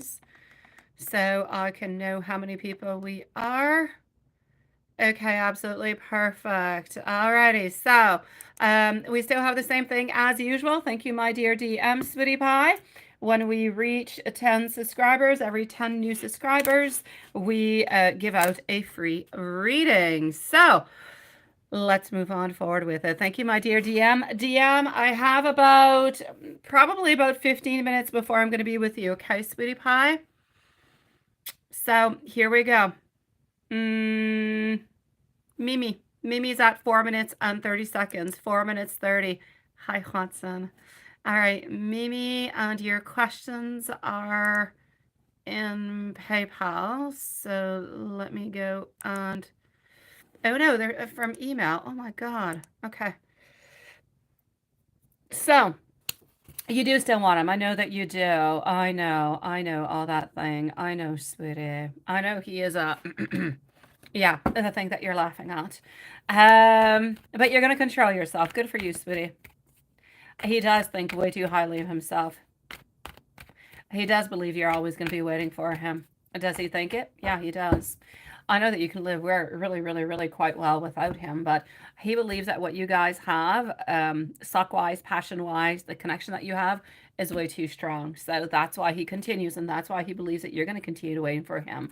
please, so I can know how many people we are. Okay, absolutely perfect. Alrighty, so we still have the same thing as usual. Thank you, my dear DM Sweetie Pie. When we reach 10 subscribers, every 10 new subscribers, we give out a free reading. So let's move on forward with it. Thank you, my dear DM. DM, I have probably about 15 minutes before I'm going to be with you. Okay, Sweetie Pie? So here we go. Mimi's at 4 minutes and 30 seconds. 4 minutes 30. Hi, Watson. All right, Mimi, and your questions are in PayPal. So let me go and... Oh, no, they're from email. Oh, my God. Okay. So you do still want him. I know that you do. I know all that thing. I know, sweetie. I know he is a... Yeah, the thing that you're laughing at. But you're going to control yourself. Good for you, sweetie. He does think way too highly of himself. He does believe you're always going to be waiting for him. Does he think it? Yeah, he does. I know that you can live really quite well without him, but he believes that what you guys have, sock-wise, passion-wise, the connection that you have is way too strong. So that's why he continues, and that's why he believes that you're going to continue waiting for him.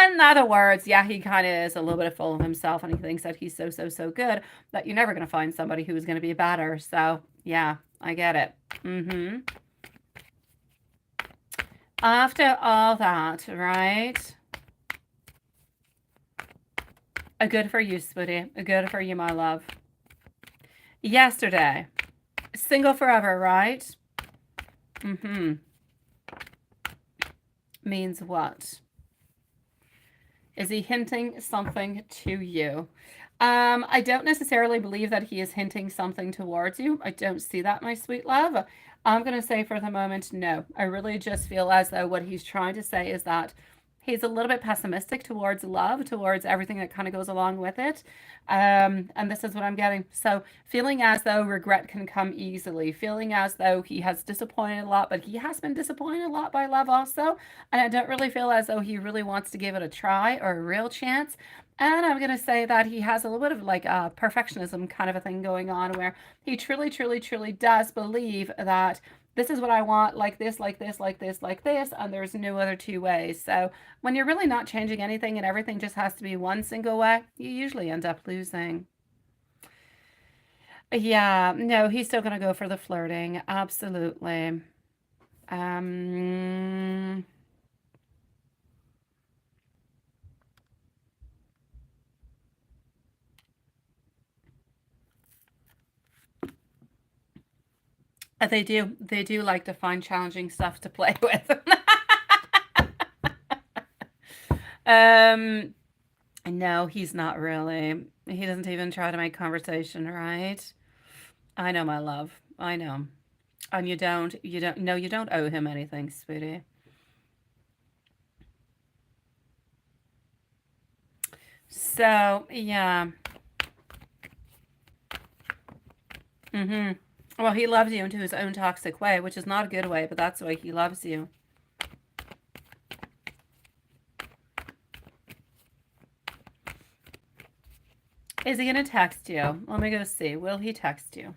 In other words, yeah, he kind of is a little bit full of himself, and he thinks that he's so good that you're never going to find somebody who's going to be better. So yeah, I get it. After all that, right? Good for you, sweetie. Good for you, my love. Yesterday. Single forever, right? Means what? Is he hinting something to you? I don't necessarily believe that he is hinting something towards you. I don't see that, my sweet love. I'm going to say for the moment, no. I really just feel as though what he's trying to say is that he's a little bit pessimistic towards love, towards everything that kind of goes along with it. And this is what I'm getting. So feeling as though regret can come easily, feeling as though he has disappointed a lot, but he has been disappointed a lot by love also. And I don't really feel as though he really wants to give it a try or a real chance. And I'm going to say that he has a little bit of like a perfectionism kind of a thing going on where he truly does believe that this is what I want, like this, and there's no other two ways. So when you're really not changing anything and everything just has to be one single way, you usually end up losing. Yeah, no, he's still going to go for the flirting. Absolutely. They do like to find challenging stuff to play with. No, he's not really. He doesn't even try to make conversation, right? I know, my love. I know. And you don't owe him anything, sweetie. So, yeah. Well, he loves you into his own toxic way, which is not a good way, but that's the way he loves you. Is he going to text you? Let me go see. Will he text you?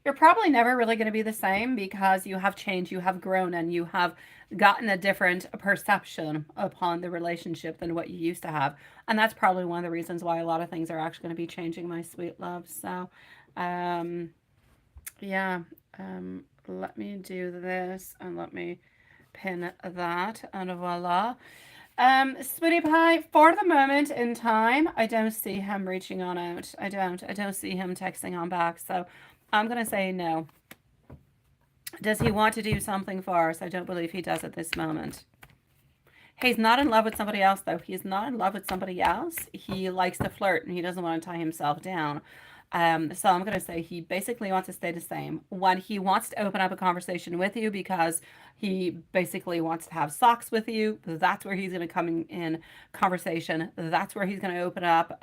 You're probably never really going to be the same because you have changed, you have grown, and you have gotten a different perception upon the relationship than what you used to have. And that's probably one of the reasons why a lot of things are actually going to be changing, my sweet love. So, yeah, let me do this and let me pin that, and voila. Sweetie Pie, for the moment in time, I don't see him reaching on out. I don't see him texting on back. So I'm going to say no. Does he want to do something for us? I don't believe he does at this moment. He's not in love with somebody else, though. He's not in love with somebody else. He likes to flirt, and he doesn't want to tie himself down. So I'm going to say he basically wants to stay the same. When he wants to open up a conversation with you because he basically wants to have socks with you, that's where he's going to come in conversation. That's where he's going to open up,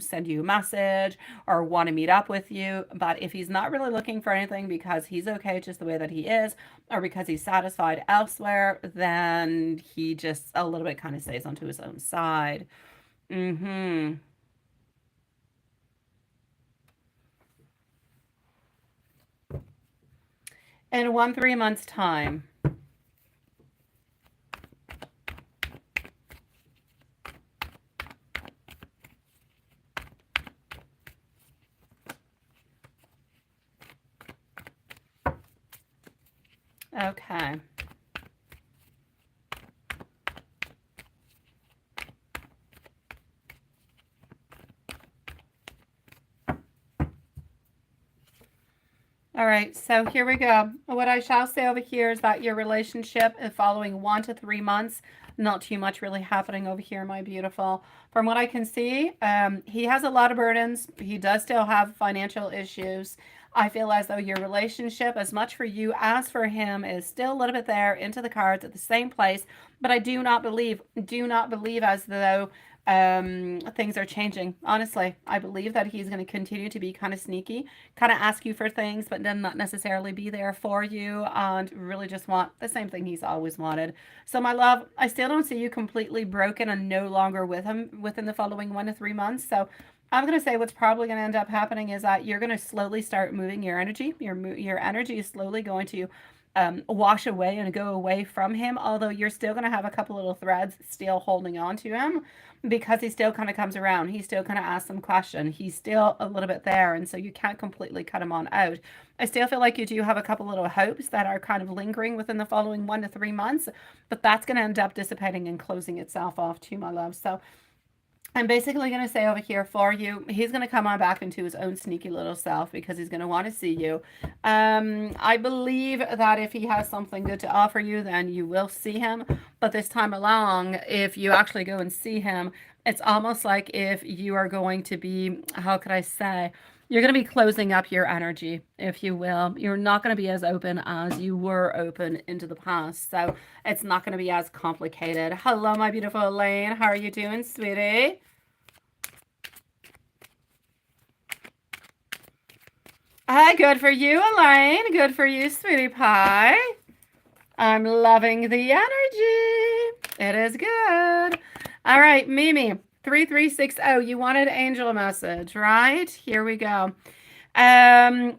send you a message or want to meet up with you. But if he's not really looking for anything because he's okay just the way that he is, or because he's satisfied elsewhere, then he just a little bit kind of stays onto his own side. Mm-hmm. In 1-3 months time. Okay. All right, so here we go. What I shall say over here is that your relationship is following 1 to 3 months. Not too much really happening over here, my beautiful. From what I can see, he has a lot of burdens. He does still have financial issues. I feel as though your relationship, as much for you as for him, is still a little bit there into the cards at the same place. But I do not believe as though things are changing. Honestly, I believe that he's going to continue to be kind of sneaky, kind of ask you for things, but then not necessarily be there for you and really just want the same thing he's always wanted. So my love, I still don't see you completely broken and no longer with him within the following 1 to 3 months. So I'm going to say what's probably going to end up happening is that you're going to slowly start moving your energy. Your energy is slowly going to wash away and go away from him, although you're still going to have a couple little threads still holding on to him because he still kind of comes around. He still kind of asks some question. He's still a little bit there, and so you can't completely cut him on out. I still feel like you do have a couple little hopes that are kind of lingering within the following 1 to 3 months, but that's going to end up dissipating and closing itself off too, my love. So I'm basically going to say over here for you, he's going to come on back into his own sneaky little self because he's going to want to see you. I believe that if he has something good to offer you, then you will see him. But this time along, if you actually go and see him, it's almost like if you are going to be, how could I say, you're going to be closing up your energy, if you will. You're not going to be as open as you were open into the past. So it's not going to be as complicated. Hello, my beautiful Elaine. How are you doing, sweetie? Hi, good for you, Elaine. Good for you, sweetie pie. I'm loving the energy. It is good. All right, Mimi, 3360. You wanted angel message, right? Here we go.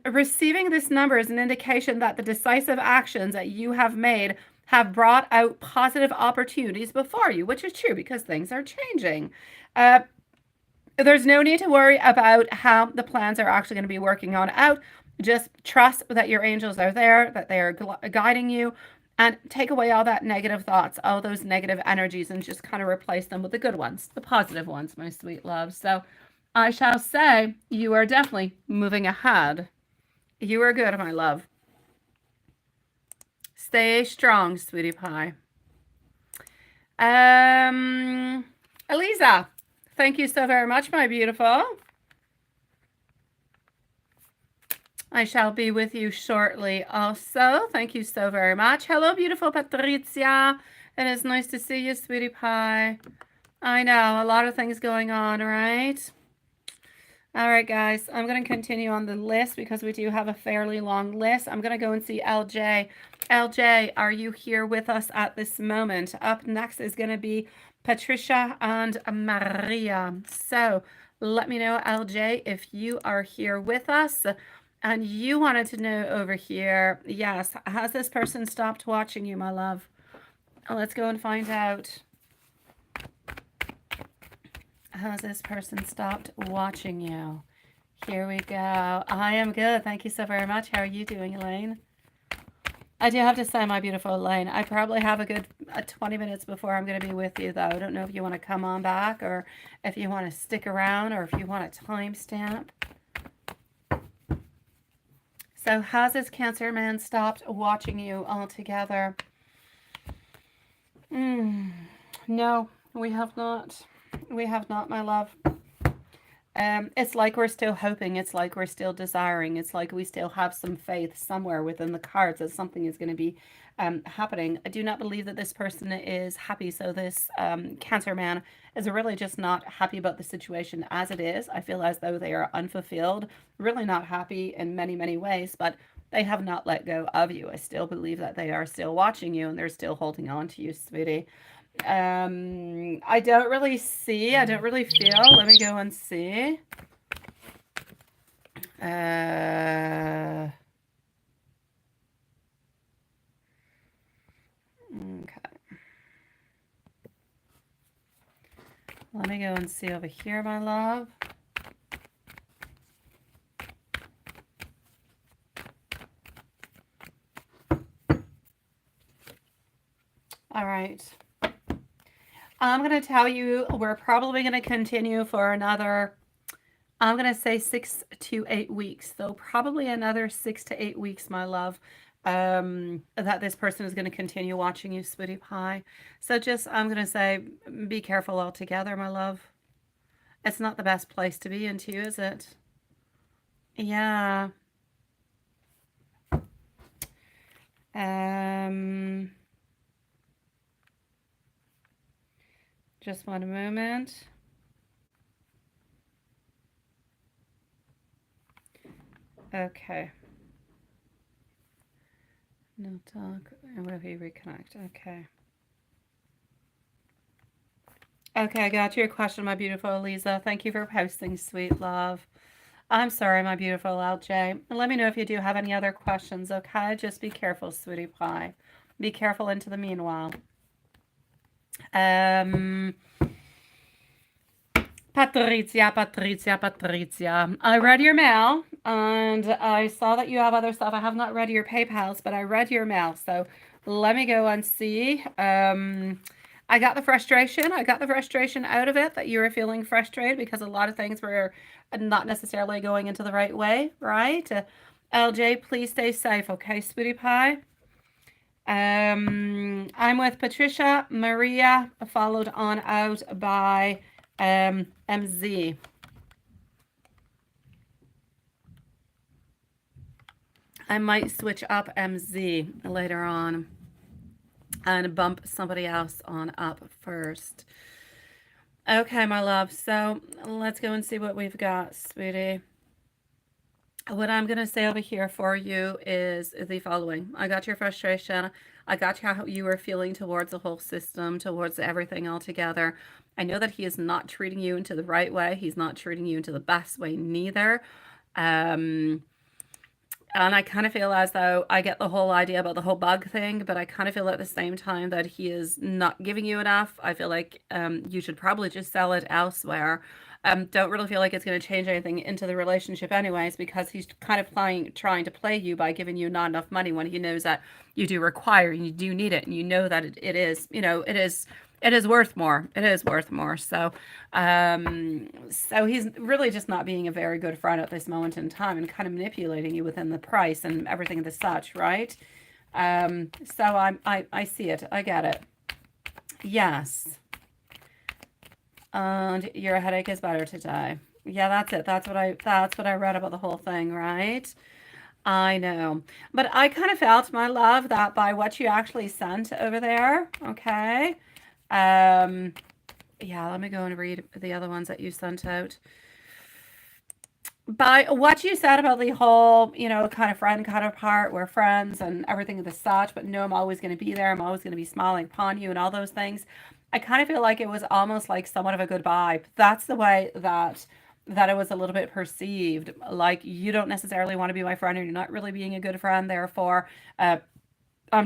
Receiving this number is an indication that the decisive actions that you have made have brought out positive opportunities before you, which is true because things are changing. There's no need to worry about how the plans are actually going to be working on out. Just trust that your angels are there, that they are guiding you, and take away all that negative thoughts, all those negative energies, and just kind of replace them with the good ones, the positive ones, my sweet love. So I shall say you are definitely moving ahead. You are good, my love. Stay strong, sweetie pie. Eliza, thank you so very much, my beautiful. I shall be with you shortly also. Thank you so very much. Hello, beautiful Patricia. It is nice to see you, sweetie pie. I know, a lot of things going on, right? All right, guys, I'm going to continue on the list because we do have a fairly long list. I'm going to go and see LJ. LJ, are you here with us at this moment? Up next is going to be Patricia and Maria. So let me know, LJ, if you are here with us. And you wanted to know over here, yes, has this person stopped watching you, my love? Let's go and find out. Has this person stopped watching you? Here we go. I am good. Thank you so very much. How are you doing, Elaine? I do have to say, my beautiful Elaine, I probably have a good 20 minutes before I'm going to be with you, though. I don't know if you want to come on back or if you want to stick around or if you want a timestamp. So has this Cancer man stopped watching you altogether? No, we have not. We have not, my love. It's like we're still hoping. It's like we're still desiring. It's like we still have some faith somewhere within the cards that something is going to be happening. I do not believe that this person is happy. So this Cancer man is really just not happy about the situation as it is. I feel as though they are unfulfilled, really not happy in many, many ways, but they have not let go of you. I still believe that they are still watching you and they're still holding on to you, sweetie. I don't really see, I don't really feel. Let me go and see. Okay. Let me go and see over here, my love. All right. I'm going to tell you, we're probably going to continue for another, I'm going to say 6 to 8 weeks. So probably another 6 to 8 weeks, my love, that this person is going to continue watching you, sweetie pie. So just, I'm going to say, be careful altogether, my love. It's not the best place to be into, is it? Yeah. Just one moment. Okay. No talk. And will he reconnect? Okay. Okay, I got your question, my beautiful Lisa. Thank you for posting, sweet love. I'm sorry, my beautiful LJ. Let me know if you do have any other questions, okay? Just be careful, sweetie pie. Be careful into the meanwhile. Patricia. I read your mail, and I saw that you have other stuff. I have not read your PayPals, but I read your mail. So let me go and see. I got the frustration. I got the frustration out of it, that you were feeling frustrated because a lot of things were not necessarily going into the right way, right? LJ, please stay safe, okay, sweetie pie? I'm with Patricia, Maria, followed on out by MZ. I might switch up MZ later on and bump somebody else on up first. Okay, my love. So let's go and see what we've got, sweetie. What I'm going to say over here for you is the following. I got your frustration. I got how you were feeling towards the whole system, towards everything altogether. I know that he is not treating you into the right way. He's not treating you into the best way neither. And I kind of feel as though I get the whole idea about the whole bug thing, but I kind of feel at the same time that he is not giving you enough. I feel like you should probably just sell it elsewhere. Don't really feel like it's going to change anything into the relationship anyways, because he's kind of trying to play you by giving you not enough money when he knows that you do require, and you do need it, and you know that it is, it is worth more. It is worth more. So, so he's really just not being a very good friend at this moment in time and kind of manipulating you within the price and everything of the such, right? So I see it. I get it. Yes. And your headache is better today. Yeah, that's it. That's what I read about the whole thing, right? I know. But I kind of felt, my love, that by what you actually sent over there, okay? Yeah, let me go and read the other ones that you sent out. By what you said about the whole, kind of friend counterpart, we're friends and everything of the such, but no, I'm always going to be there. I'm always going to be smiling upon you and all those things. I kind of feel like it was almost like somewhat of a goodbye. That's the way that it was a little bit perceived. Like, you don't necessarily want to be my friend, or you're not really being a good friend. Therefore, I'm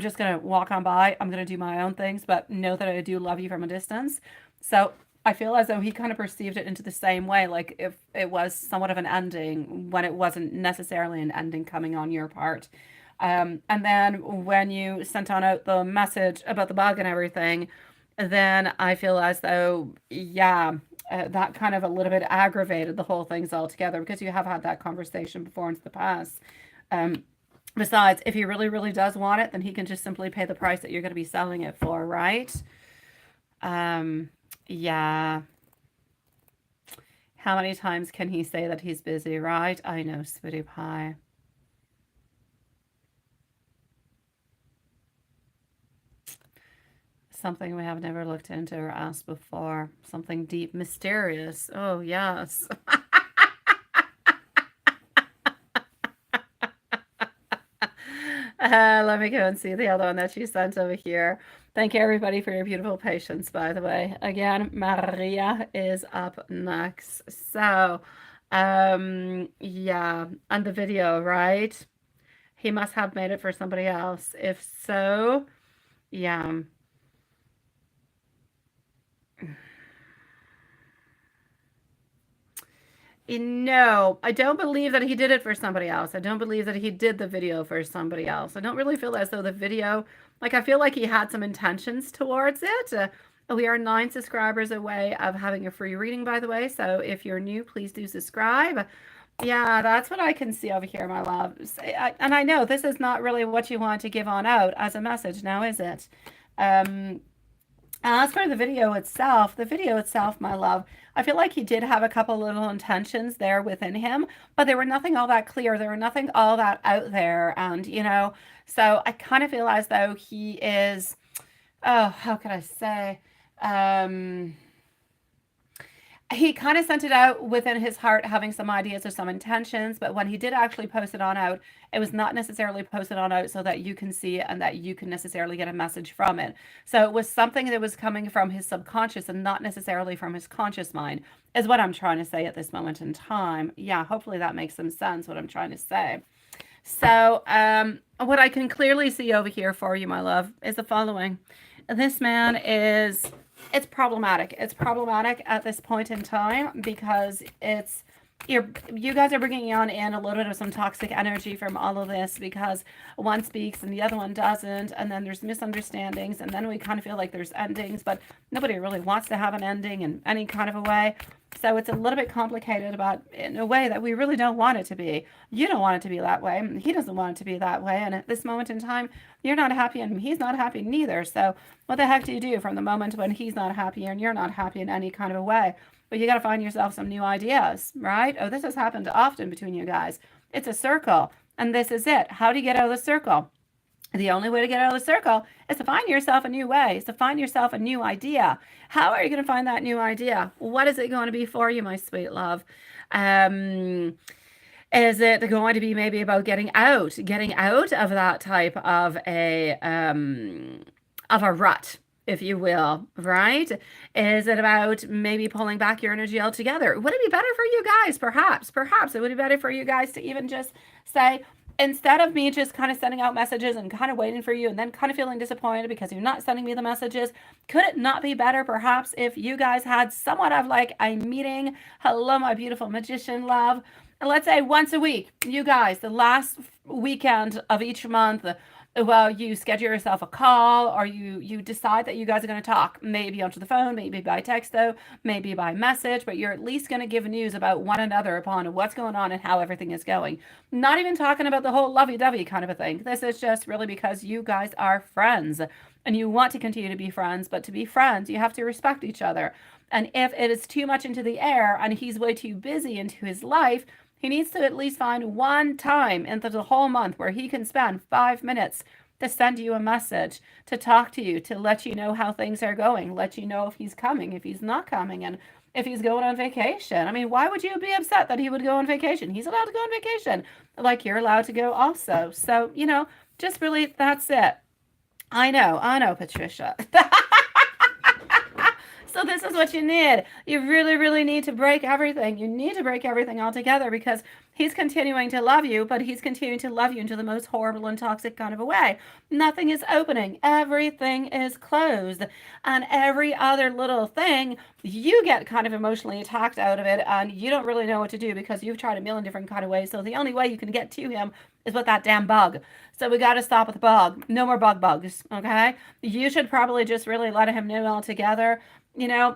just going to walk on by. I'm going to do my own things, but know that I do love you from a distance. So I feel as though he kind of perceived it into the same way, like if it was somewhat of an ending when it wasn't necessarily an ending coming on your part. And then when you sent on out the message about the bug and everything, then I feel as though, yeah, that kind of a little bit aggravated the whole things altogether, because you have had that conversation before into the past. Besides, if he really, really does want it, then he can just simply pay the price that you're going to be selling it for, right? Yeah. How many times can he say that he's busy, right? I know, sweetie pie. Something we have never looked into or asked before. Something deep, mysterious. Oh, yes. Let me go and see the other one that she sent over here. Thank you, everybody, for your beautiful patience, by the way. Again, Maria is up next. So, yeah, and the video, right? He must have made it for somebody else. If so, yeah. No, I don't believe that he did it for somebody else. I don't believe that he did the video for somebody else. I don't really feel as though the video, like, I feel like he had some intentions towards it. We are 9 subscribers away of having a free reading, by the way. So if you're new, please do subscribe. Yeah, that's what I can see over here, my love. And I know this is not really what you want to give on out as a message now, is it? Um, as for the video itself, my love, I feel like he did have a couple little intentions there within him, but they were nothing all that clear. They were nothing all that out there. And, so I kind of feel as though he is, oh, how can I say? Um, he kind of sent it out within his heart, having some ideas or some intentions, but when he did actually post it on out, it was not necessarily posted on out so that you can see it and that you can necessarily get a message from it. So it was something that was coming from his subconscious and not necessarily from his conscious mind, is what I'm trying to say at this moment in time. Yeah, hopefully that makes some sense, what I'm trying to say. So, what I can clearly see over here for you, my love, is the following. This man is, it's problematic. It's problematic at this point in time because you guys are bringing on in a little bit of some toxic energy from all of this because one speaks and the other one doesn't, and then there's misunderstandings, and then we kind of feel like there's endings, but nobody really wants to have an ending in any kind of a way. So it's a little bit complicated, but in a way that we really don't want it to be. You don't want it to be that way. He doesn't want it to be that way. And at this moment in time, you're not happy and he's not happy neither. So what the heck do you do from the moment when he's not happy and you're not happy in any kind of a way? But you got to find yourself some new ideas, right? Oh, this has happened often between you guys. It's a circle, and this is it. How do you get out of the circle? The only way to get out of the circle is to find yourself a new way, is to find yourself a new idea. How are you going to find that new idea? What is it going to be for you, my sweet love? Is it going to be maybe about getting out of that type of a rut, if you will, right? Is it about maybe pulling back your energy altogether? Would it be better for you guys? Perhaps it would be better for you guys to even just say, instead of me just kind of sending out messages and kind of waiting for you and then kind of feeling disappointed because you're not sending me the messages, could it not be better perhaps if you guys had somewhat of like a meeting? Hello, my beautiful magician love. And let's say once a week, you guys, the last weekend of each month, well, you schedule yourself a call, or you decide that you guys are going to talk, maybe onto the phone, maybe by text, though, maybe by message, but you're at least going to give news about one another upon what's going on and how everything is going. Not even talking about the whole lovey-dovey kind of a thing. This is just really because you guys are friends and you want to continue to be friends, but to be friends, you have to respect each other. And if it is too much into the air and he's way too busy into his life, he needs to at least find one time into the whole month where he can spend 5 minutes to send you a message, to talk to you, to let you know how things are going, let you know if he's coming, if he's not coming, and if he's going on vacation. I mean, why would you be upset that he would go on vacation? He's allowed to go on vacation, like you're allowed to go also. So, just really, that's it. I know, Patricia. So this is what you need. You really, really need to break everything. You need to break everything all together because he's continuing to love you, but he's continuing to love you into the most horrible and toxic kind of a way. Nothing is opening. Everything is closed. And every other little thing, you get kind of emotionally attacked out of it, and you don't really know what to do because you've tried a million different kind of ways. So the only way you can get to him is with that damn bug. So we got to stop with the bug. No more bugs, okay? You should probably just really let him know altogether.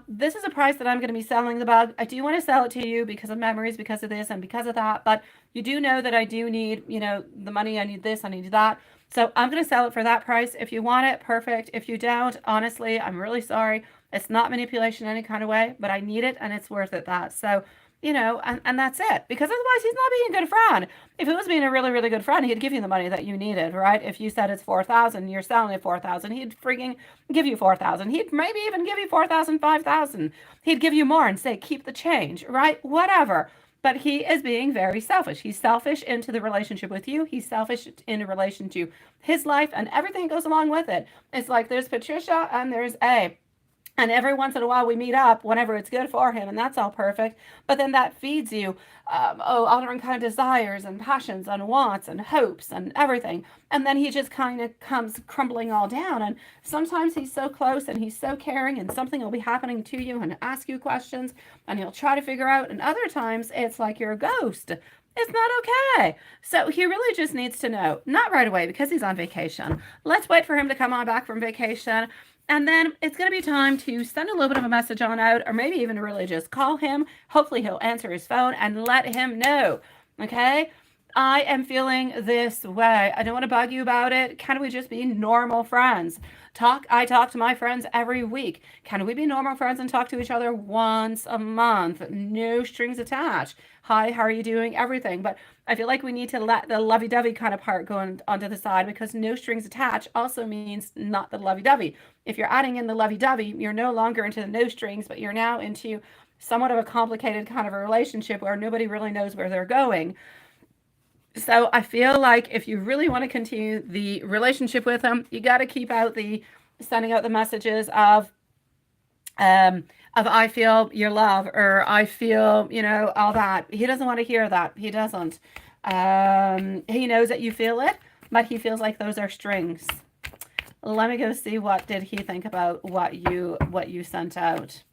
This is a price that I'm going to be selling the bug. I do want to sell it to you because of memories, because of this and because of that. But you do know that I do need, the money. I need this, I need that. So I'm going to sell it for that price. If you want it, perfect. If you don't, honestly, I'm really sorry. It's not manipulation in any kind of way, but I need it and it's worth it that. So and that's it. Because otherwise he's not being a good friend. If he was being a really, really good friend, he'd give you the money that you needed, right? If you said it's 4,000, you're selling it 4,000, he'd freaking give you 4,000. He'd maybe even give you 4,000, 5,000. He'd give you more and say, keep the change, right? Whatever. But he is being very selfish. He's selfish into the relationship with you. He's selfish in relation to his life and everything that goes along with it. It's like there's Patricia and there's A. And every once in a while we meet up whenever it's good for him, and that's all perfect. But then that feeds you, all different kind of desires and passions and wants and hopes and everything. And then he just kind of comes crumbling all down. And sometimes he's so close and he's so caring, and something will be happening to you and ask you questions, and he'll try to figure out. And other times it's like you're a ghost. It's not okay. So he really just needs to know, not right away because he's on vacation. Let's wait for him to come on back from vacation. And then it's going to be time to send a little bit of a message on out, or maybe even really just call him. Hopefully he'll answer his phone and let him know. Okay? I am feeling this way. I don't want to bug you about it. Can we just be normal friends? I talk to my friends every week. Can we be normal friends and talk to each other once a month? No strings attached. Hi, how are you doing? Everything. But I feel like we need to let the lovey-dovey kind of part go onto the side, because no strings attached also means not the lovey-dovey. If you're adding in the lovey-dovey, you're no longer into the no strings, but you're now into somewhat of a complicated kind of a relationship where nobody really knows where they're going. So I feel like if you really want to continue the relationship with him, you got to keep out sending out the messages of I feel your love, or I feel, all that. He doesn't want to hear that. He doesn't. He knows that you feel it, but he feels like those are strings. Let me go see what did he think about what you sent out.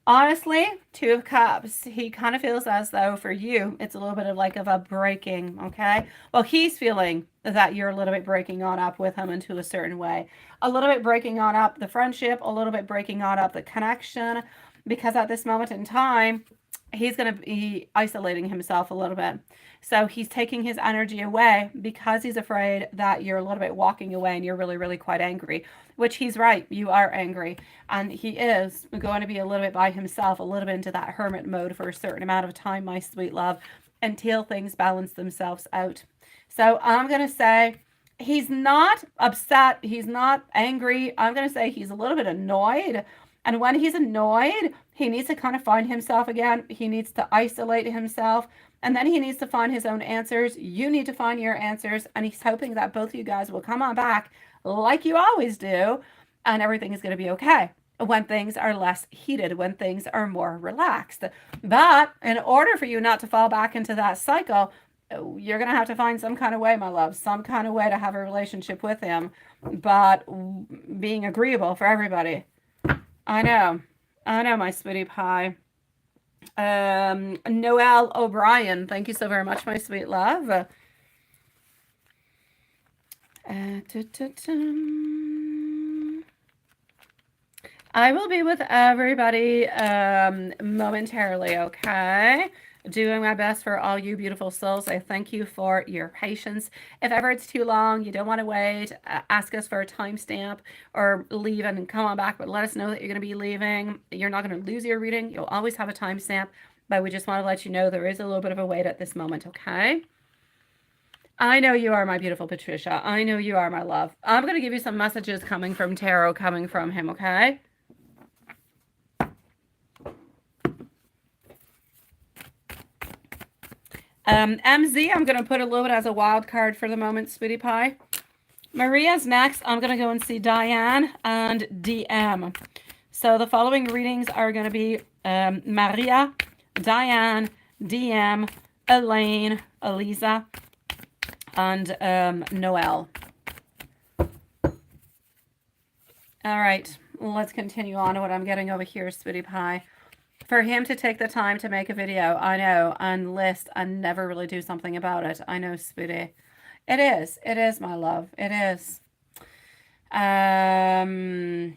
Honestly, Two of Cups, he kind of feels as though for you, it's a little bit of like of a breaking, okay? Well, he's feeling that you're a little bit breaking on up with him into a certain way. A little bit breaking on up the friendship, a little bit breaking on up the connection, because at this moment in time, he's going to be isolating himself a little bit. So he's taking his energy away because he's afraid that you're a little bit walking away and you're really, really quite angry, which he's right. You are angry. And he is going to be a little bit by himself, a little bit into that hermit mode for a certain amount of time, my sweet love, until things balance themselves out. So I'm going to say he's not upset. He's not angry. I'm going to say he's a little bit annoyed. And when he's annoyed, he needs to kind of find himself again. He needs to isolate himself. And then he needs to find his own answers. You need to find your answers. And he's hoping that both of you guys will come on back like you always do. And everything is going to be okay when things are less heated, when things are more relaxed. But in order for you not to fall back into that cycle, you're going to have to find some kind of way, my love, some kind of way to have a relationship with him, but being agreeable for everybody. I know, my sweetie pie. Noelle O'Brien, thank you so very much, my sweet love. I will be with everybody momentarily, okay? Doing my best for all you beautiful souls. I thank you for your patience. If ever it's too long, you don't want to wait, ask us for a timestamp or leave and come on back, but let us know that you're going to be leaving. You're not going to lose your reading. You'll always have a timestamp, but we just want to let you know there is a little bit of a wait at this moment, okay? I know you are my beautiful Patricia. I know you are my love. I'm going to give you some messages coming from Tarot, coming from him, okay? MZ, I'm going to put a little bit as a wild card for the moment, sweetie pie. Maria's next. I'm going to go and see Diane and DM. So the following readings are going to be Maria, Diane, DM, Elaine, Eliza, and Noelle. All right, let's continue on to what I'm getting over here, sweetie pie. For him to take the time to make a video, I know, and list and never really do something about it. I know, sweetie. It is, my love. It is. I'm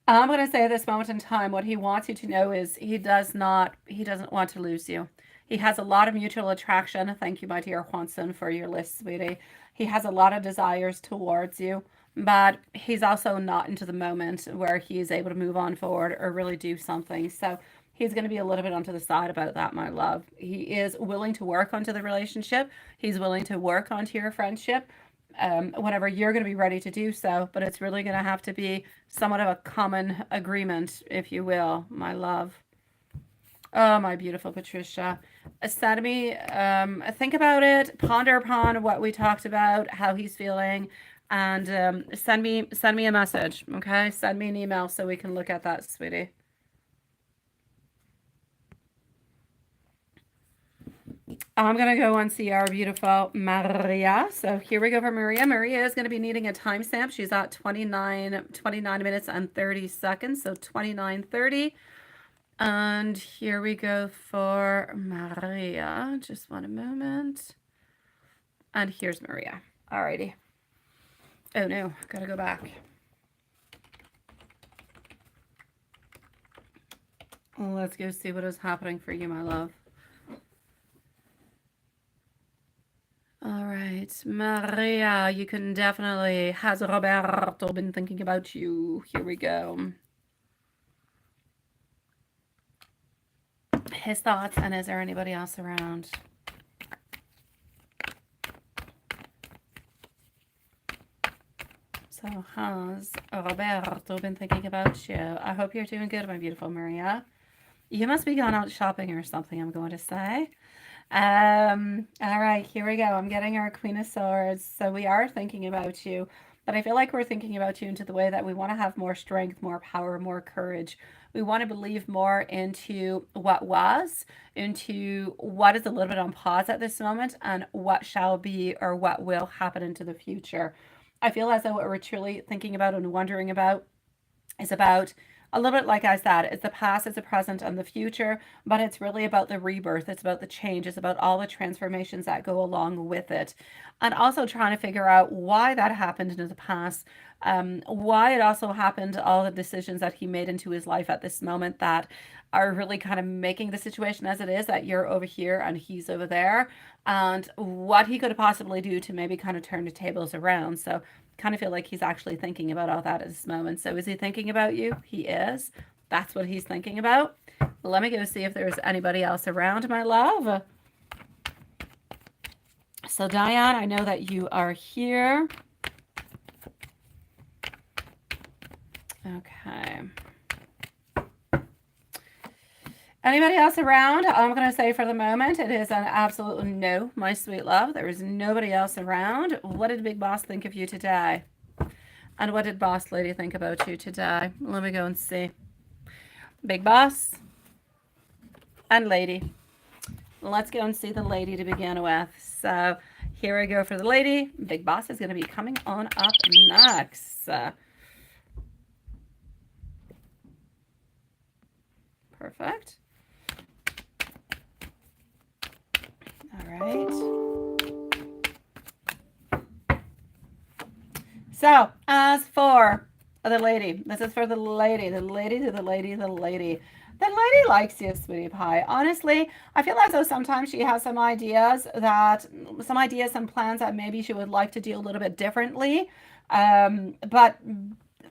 going to say at this moment in time, what he wants you to know is he doesn't want to lose you. He has a lot of mutual attraction. Thank you, my dear Juanson, for your list, sweetie. He has a lot of desires towards you, but he's also not into the moment where he is able to move on forward or really do something. So he's going to be a little bit onto the side about that, my love. He is willing to work onto the relationship. He's willing to work onto your friendship whenever you're going to be ready to do so. But it's really going to have to be somewhat of a common agreement, if you will, my love. Oh, my beautiful Patricia. Send me, think about it, ponder upon what we talked about, how he's feeling, and send me a message, okay? Send me an email so we can look at that, sweetie. I'm going to go and see our beautiful Maria. So here we go for Maria. Maria is going to be needing a timestamp. She's at 29 minutes and 30 seconds. So 29:30. And here we go for Maria. Just one moment. And here's Maria. Alrighty. Oh no, gotta go back. Let's go see what is happening for you, my love. All right, Maria, you can definitely, has Roberto been thinking about you? Here we go. His thoughts, and is there anybody else around? So has Roberto been thinking about you? I hope you're doing good, my beautiful Maria. You must be going out shopping or something, I'm going to say. All right, here we go. I'm getting our Queen of Swords. So we are thinking about you, but I feel like we're thinking about you into the way that we want to have more strength, more power, more courage. We want to believe more into what was, into what is a little bit on pause at this moment, and what shall be or what will happen into the future. I feel as though what we're truly thinking about and wondering about is about a little bit like I said, it's the past, it's the present, and the future, but it's really about the rebirth. It's about the change. It's about all the transformations that go along with it. And also trying to figure out why that happened in the past, why it also happened, all the decisions that he made into his life at this moment that are really kind of making the situation as it is, that you're over here and he's over there, and what he could possibly do to maybe kind of turn the tables around. So kind of feel like he's actually thinking about all that at this moment. So is he thinking about you? He is. That's what he's thinking about. Let me go see if there's anybody else around, my love. So Diane, I know that you are here. Okay. Anybody else around? I'm going to say for the moment, it is an absolute no, my sweet love. There is nobody else around. What did Big Boss think of you today? And what did Boss Lady think about you today? Let me go and see. Big Boss and Lady. Let's go and see the Lady to begin with. So here we go for the Lady. Big Boss is going to be coming on up next. Perfect. All right. So, as for the Lady, this is for the Lady, the Lady, the Lady, the Lady. The Lady likes you, sweetie pie. Honestly, I feel as though sometimes she has some ideas, some plans that maybe she would like to do a little bit differently. But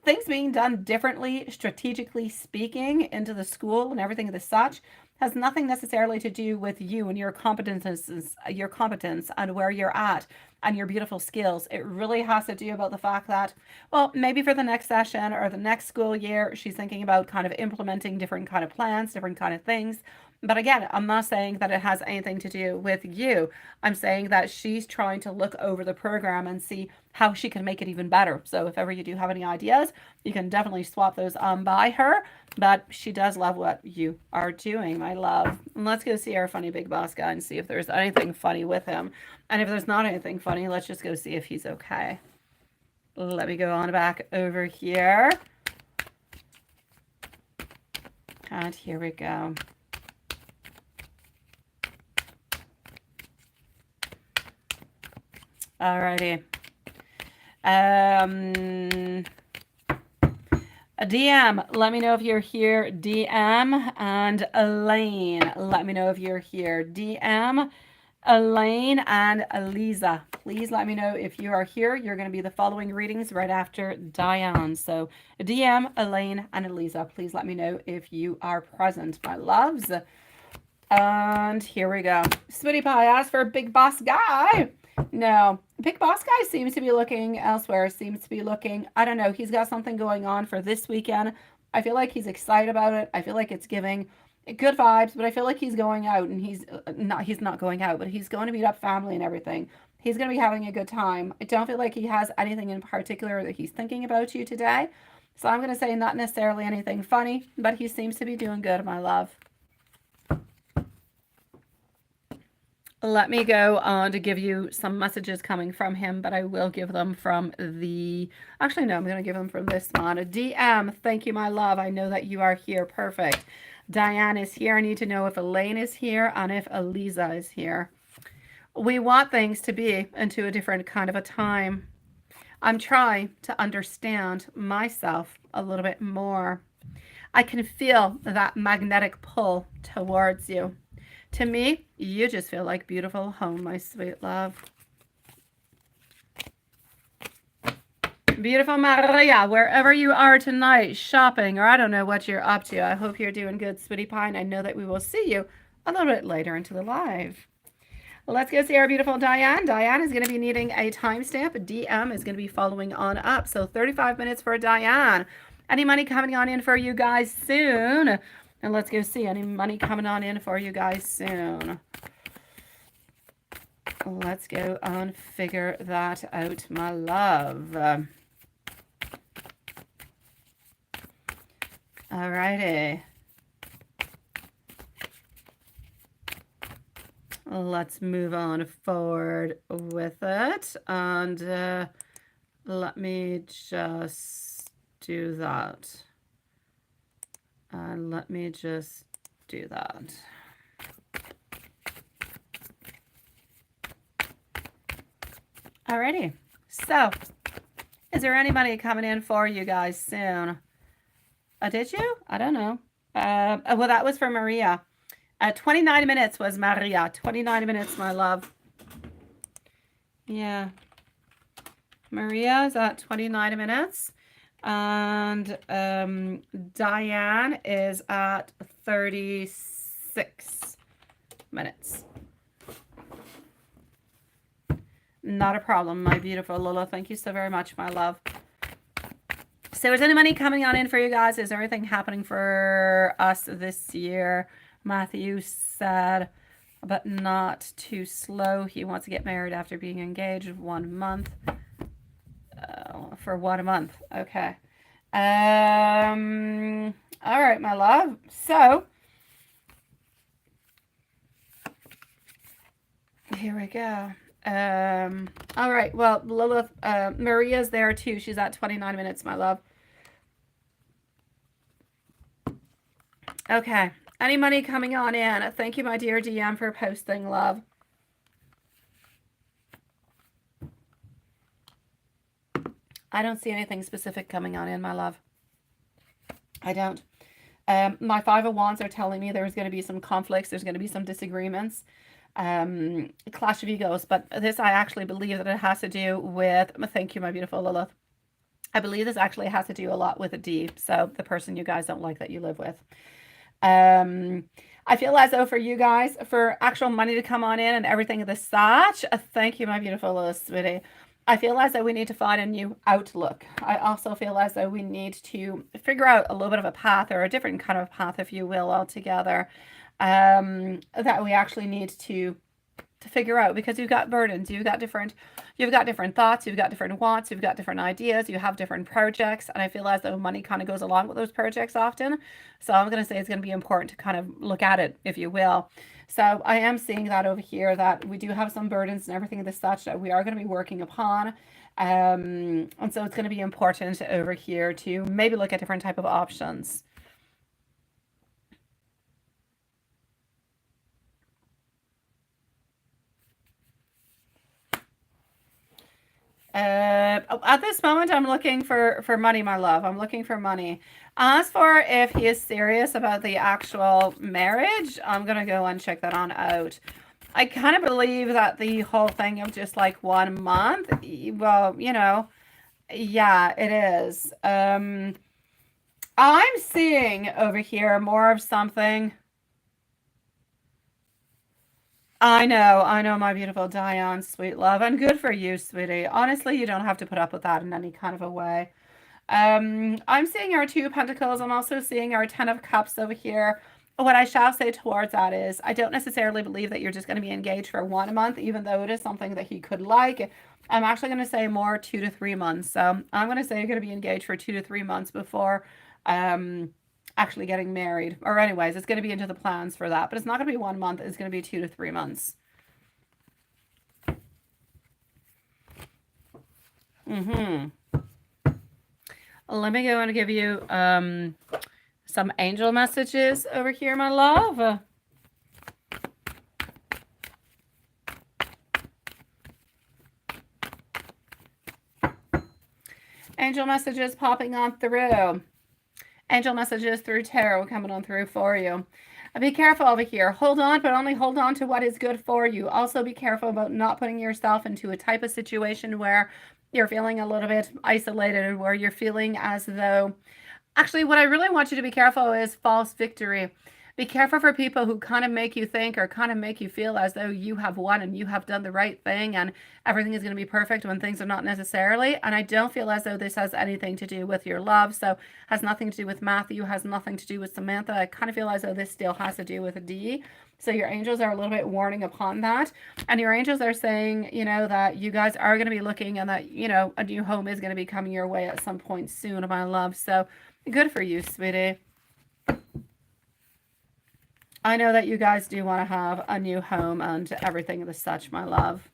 things being done differently, strategically speaking, into the school and everything of the such, has nothing necessarily to do with you and your competences, your competence and where you're at and your beautiful skills. It really has to do about the fact that, well, maybe for the next session or the next school year, she's thinking about kind of implementing different kind of plans, different kind of things. But again, I'm not saying that it has anything to do with you. I'm saying that she's trying to look over the program and see how she can make it even better. So if ever you do have any ideas, you can definitely swap those on by her. But she does love what you are doing, my love. And let's go see our funny big boss guy and see if there's anything funny with him. And if there's not anything funny, let's just go see if he's okay. Let me go on back over here. And here we go. Alrighty. A DM, let me know if you're here. DM and Elaine, let me know if you're here. DM Elaine and Eliza, please let me know if you are here. You're going to be the following readings right after Diane. So DM Elaine and Eliza, please let me know if you are present, my loves. And here we go. Sweetie Pie asked for Big Boss Guy. No, Big Boss Guy seems to be looking elsewhere. Seems to be looking, I don't know, he's got something going on for this weekend. I feel like he's excited about it. I feel like it's giving good vibes, but I feel like he's going out, and he's not going out, but he's going to meet up family and everything. He's going to be having a good time. I don't feel like he has anything in particular that he's thinking about you today. So I'm going to say not necessarily anything funny, but he seems to be doing good, my love. Let me go on to give you some messages coming from him, but I will give them from the... Actually, no, I'm going to give them from this one. DM, thank you, my love. I know that you are here. Perfect. Diane is here. I need to know if Elaine is here and if Eliza is here. We want things to be into a different kind of a time. I'm trying to understand myself a little bit more. I can feel that magnetic pull towards you. To me, you just feel like beautiful home, my sweet love. Beautiful Maria, wherever you are tonight, shopping, or I don't know what you're up to. I hope you're doing good, sweetie pie, and I know that we will see you a little bit later into the live. Let's go see our beautiful Diane. Diane is going to be needing a timestamp. DM is going to be following on up. So 35 minutes for Diane. Any money coming on in for you guys soon? And let's go see any money coming on in for you guys soon. Let's go and figure that out, my love. Alrighty. Let's move on forward with it. And let me just do that. Let me just do that. Alrighty. So, is there any money coming in for you guys soon? Did you? I don't know. Well, that was for Maria. 29 minutes was Maria. 29 minutes, my love. Yeah. Maria is at 29 minutes. And Diane is at 36 minutes. Not a problem, my beautiful Lola. Thank you so very much, my love. So is any money coming on in for you guys? Is there anything happening for us this year? Matthew said, but not too slow. He wants to get married after being engaged 1 month. For 1 month. Okay. All right, my love. So here we go. All right. Well, Lilith, Maria's there too. She's at 29 minutes, my love. Okay. Any money coming on in? Thank you, my dear DM, for posting, love. I don't see anything specific coming on in, my love. I don't. My Five of Wands are telling me there's going to be some conflicts. There's going to be some disagreements. Clash of egos. But this, I actually believe that it has to do with... Thank you, my beautiful Lilith. I believe this actually has to do a lot with a D. So the person you guys don't like that you live with. I feel as though for you guys, for actual money to come on in and everything of the such, thank you, my beautiful little sweetie. I feel as though we need to find a new outlook. I also feel as though we need to figure out a little bit of a path, or a different kind of path, if you will, altogether, that we actually need to figure out, because you've got burdens, you've got different thoughts, you've got different wants, you've got different ideas, you have different projects, and I feel as though money kind of goes along with those projects often. So I'm going to say it's going to be important to kind of look at it, if you will. So I am seeing that over here, that we do have some burdens and everything of the such that we are going to be working upon. And so it's going to be important over here to maybe look at different type of options. At this moment, I'm looking for money, my love. I'm looking for money. As for if he is serious about the actual marriage, I'm going to go and check that on out. I kind of believe that the whole thing of just like 1 month, well, you know, yeah, it is. I'm seeing over here more of something. I know, my beautiful Diane, sweet love, and good for you, sweetie. Honestly, you don't have to put up with that in any kind of a way. I'm seeing our Two of Pentacles. I'm also seeing our Ten of Cups over here. What I shall say towards that is I don't necessarily believe that you're just going to be engaged for 1 month, even though it is something that he could like. I'm actually going to say more 2 to 3 months. So I'm going to say you're going to be engaged for 2 to 3 months before um, actually getting married. Or anyways, it's going to be into the plans for that. But it's not going to be 1 month. It's going to be 2 to 3 months. Mm-hmm. Let me go and give you some angel messages over here, my love. Angel messages popping on through. Angel messages through tarot coming on through for you. Be careful over here. Hold on, but only hold on to what is good for you. Also be careful about not putting yourself into a type of situation where you're feeling a little bit isolated, where you're feeling as though... Actually, what I really want you to be careful is false victory. Be careful for people who kind of make you think or kind of make you feel as though you have won and you have done the right thing and everything is going to be perfect when things are not necessarily. And I don't feel as though this has anything to do with your love. So has nothing to do with Matthew, has nothing to do with Samantha. I kind of feel as though this still has to do with a D. So your angels are a little bit warning upon that. And your angels are saying, you know, that you guys are going to be looking and that, you know, a new home is going to be coming your way at some point soon, my love. So good for you, sweetie. I know that you guys do want to have a new home and everything as such, my love.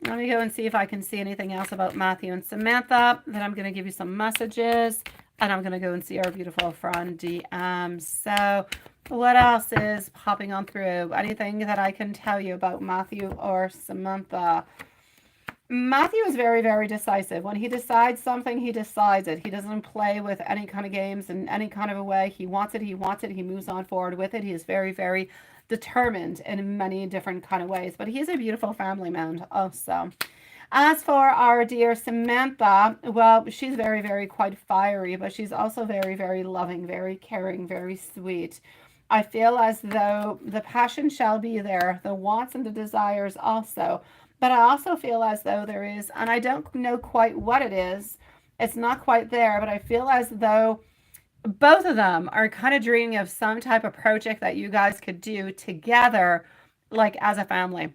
Let me go and see if I can see anything else about Matthew and Samantha. Then I'm going to give you some messages. And I'm going to go and see our beautiful friend DM. So what else is popping on through? Anything that I can tell you about Matthew or Samantha? Matthew is very, very decisive. When he decides something, he decides it. He doesn't play with any kind of games in any kind of a way. He wants it, he wants it, he moves on forward with it. He is very, very determined in many different kind of ways. But he is a beautiful family man also. As for our dear Samantha, well, she's very, very quite fiery, but she's also very, very loving, very caring, very sweet. I feel as though the passion shall be there, the wants and the desires also. But I also feel as though there is, and I don't know quite what it is, it's not quite there, but I feel as though both of them are kind of dreaming of some type of project that you guys could do together, like as a family.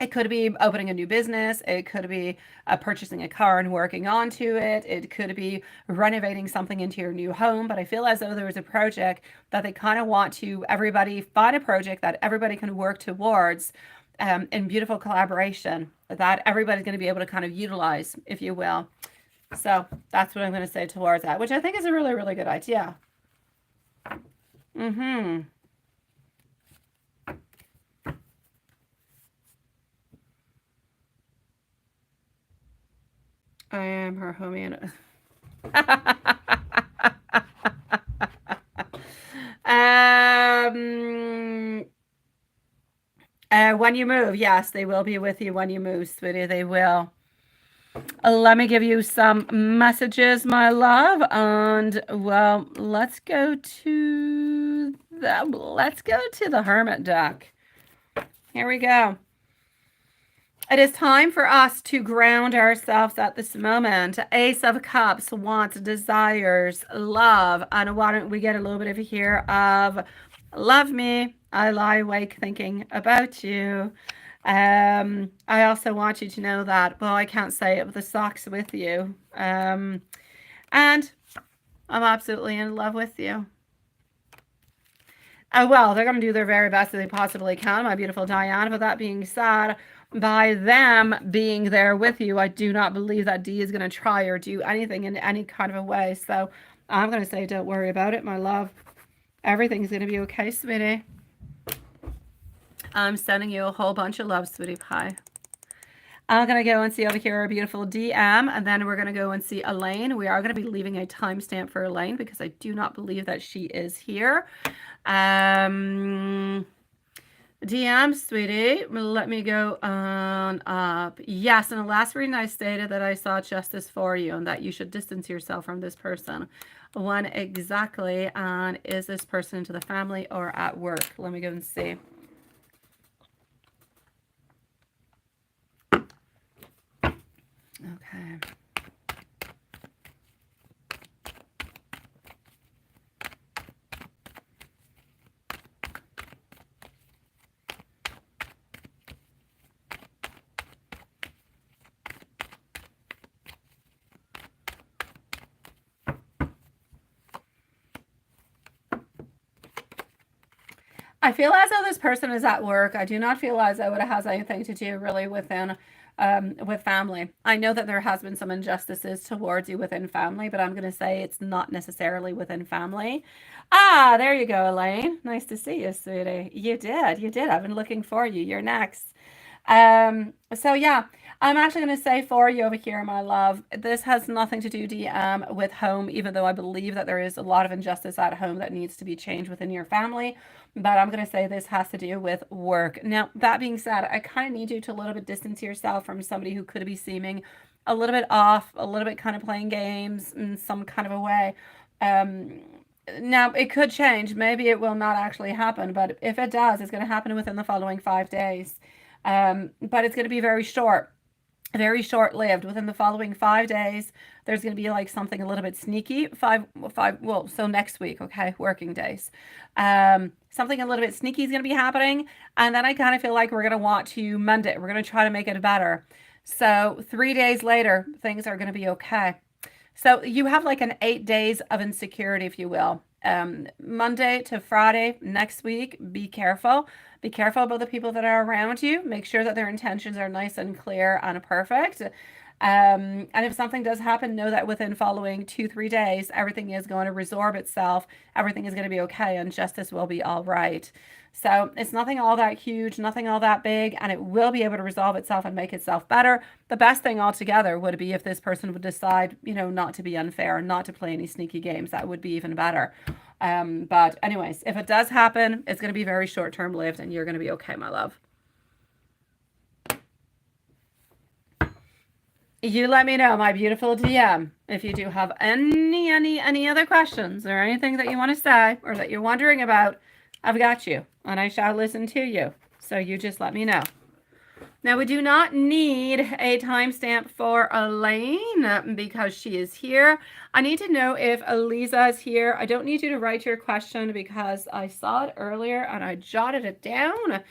It could be opening a new business. It could be purchasing a car and working onto it. It could be renovating something into your new home. But I feel as though there is a project that they kind of want to everybody find a project that everybody can work towards in beautiful collaboration that everybody's going to be able to kind of utilize, if you will. So that's what I'm going to say towards that, which I think is a really, really good idea. Mm-hmm. I am her homie. When you move, yes, they will be with you when you move, sweetie. They will. Let me give you some messages, my love, and well, let's go to the Hermit deck. Here we go. It is time for us to ground ourselves at this moment. Ace of Cups, wants, desires, love. And why don't we get a little bit of here of love me. I lie awake thinking about you. I also want you to know that, well, I can't say it, but the socks with you. And I'm absolutely in love with you. Well, they're going to do their very best that they possibly can, my beautiful Diane. But that being said, by them being there with you, I do not believe that D is going to try or do anything in any kind of a way. So I'm going to say, don't worry about it, my love. Everything's going to be okay, sweetie. I'm sending you a whole bunch of love, sweetie pie. I'm going to go and see over here our beautiful DM, and then we're going to go and see Elaine. We are going to be leaving a timestamp for Elaine because I do not believe that she is here. DM, sweetie, let me go on up. Yes, in the last reading I stated that I saw justice for you and that you should distance yourself from this person. When exactly, and is this person into the family or at work? Let me go and see. Okay. I feel as though this person is at work. I do not feel as though it has anything to do really within with family. I know that there has been some injustices towards you within family, but I'm going to say it's not necessarily within family. Ah, there you go, Elaine. Nice to see you, sweetie. You did. You did. I've been looking for you. You're next. So yeah, I'm actually going to say for you over here, my love, this has nothing to do, DM, with home, even though I believe that there is a lot of injustice at home that needs to be changed within your family. But I'm going to say this has to do with work. Now, that being said, I kind of need you to a little bit distance yourself from somebody who could be seeming a little bit off, a little bit kind of playing games in some kind of a way. Now, it could change. Maybe it will not actually happen. But if it does, it's going to happen within the following 5 days. But it's going to be very short-lived. Within the following 5 days, there's going to be like something a little bit sneaky. Well, so next week, okay, working days. Something a little bit sneaky is going to be happening. And then I kind of feel like we're going to want to mend it. We're going to try to make it better. So 3 days later, things are going to be okay. So you have like an 8 days of insecurity, if you will. Monday to Friday next week, be careful. Be careful about the people that are around you. Make sure that their intentions are nice and clear and perfect. And if something does happen, know that within following 2-3 days, everything is going to resorb itself. Everything is going to be okay, and justice will be all right. So it's nothing all that huge, nothing all that big, and it will be able to resolve itself and make itself better. The best thing altogether would be if this person would decide, not to be unfair, not to play any sneaky games. That would be even better. But anyways, if it does happen, it's going to be very short-term lived, and you're going to be okay, my love. You let me know, my beautiful DM, if you do have any other questions or anything that you want to say or that you're wondering about. I've got you, and I shall listen to you. So you just let me know. Now, we do not need a timestamp for Elaine because she is here. I need to know if Eliza is here. I don't need you to write your question because I saw it earlier and I jotted it down.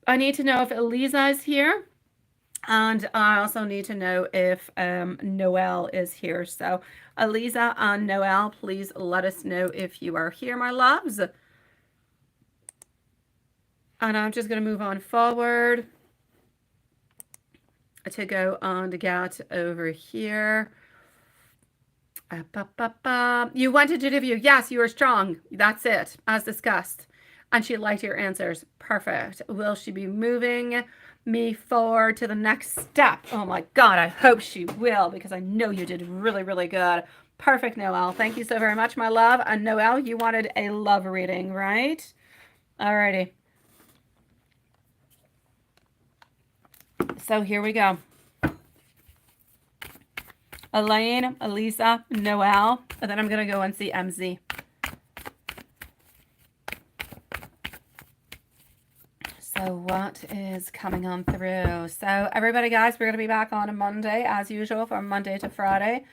I need to know if Eliza is here. And I also need to know if Noelle is here. So, Eliza and Noelle, please let us know if you are here, my loves. And I'm just going to move on forward to go on to get over here. You wanted to interview. Yes, you are strong. That's it, as discussed. And she liked your answers. Perfect. Will she be moving me forward to the next step? Oh my God, I hope she will, because I know you did really, really good. Perfect, Noelle. Thank you so very much, my love. And Noelle, you wanted a love reading, right? Alrighty. So here we go. Elaine, Elisa, Noelle, and then I'm going to go and see MZ. So what is coming on through? So everybody, guys, we're going to be back on a Monday, as usual, from Monday to Friday.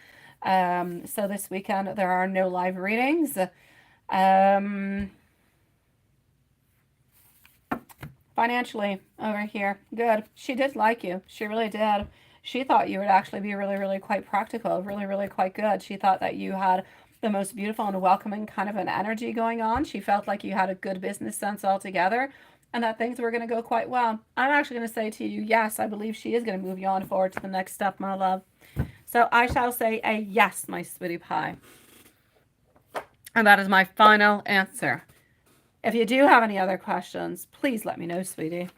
So this weekend, there are no live readings. Financially, over here, good. She did like you. She really did. She thought you would actually be really, really quite practical, really, really quite good. She thought that you had the most beautiful and welcoming kind of an energy going on. She felt like you had a good business sense altogether and that things were going to go quite well. I'm actually going to say to you, yes, I believe she is going to move you on forward to the next step, my love. So I shall say a yes, my sweetie pie. And that is my final answer. If you do have any other questions, please let me know, sweetie.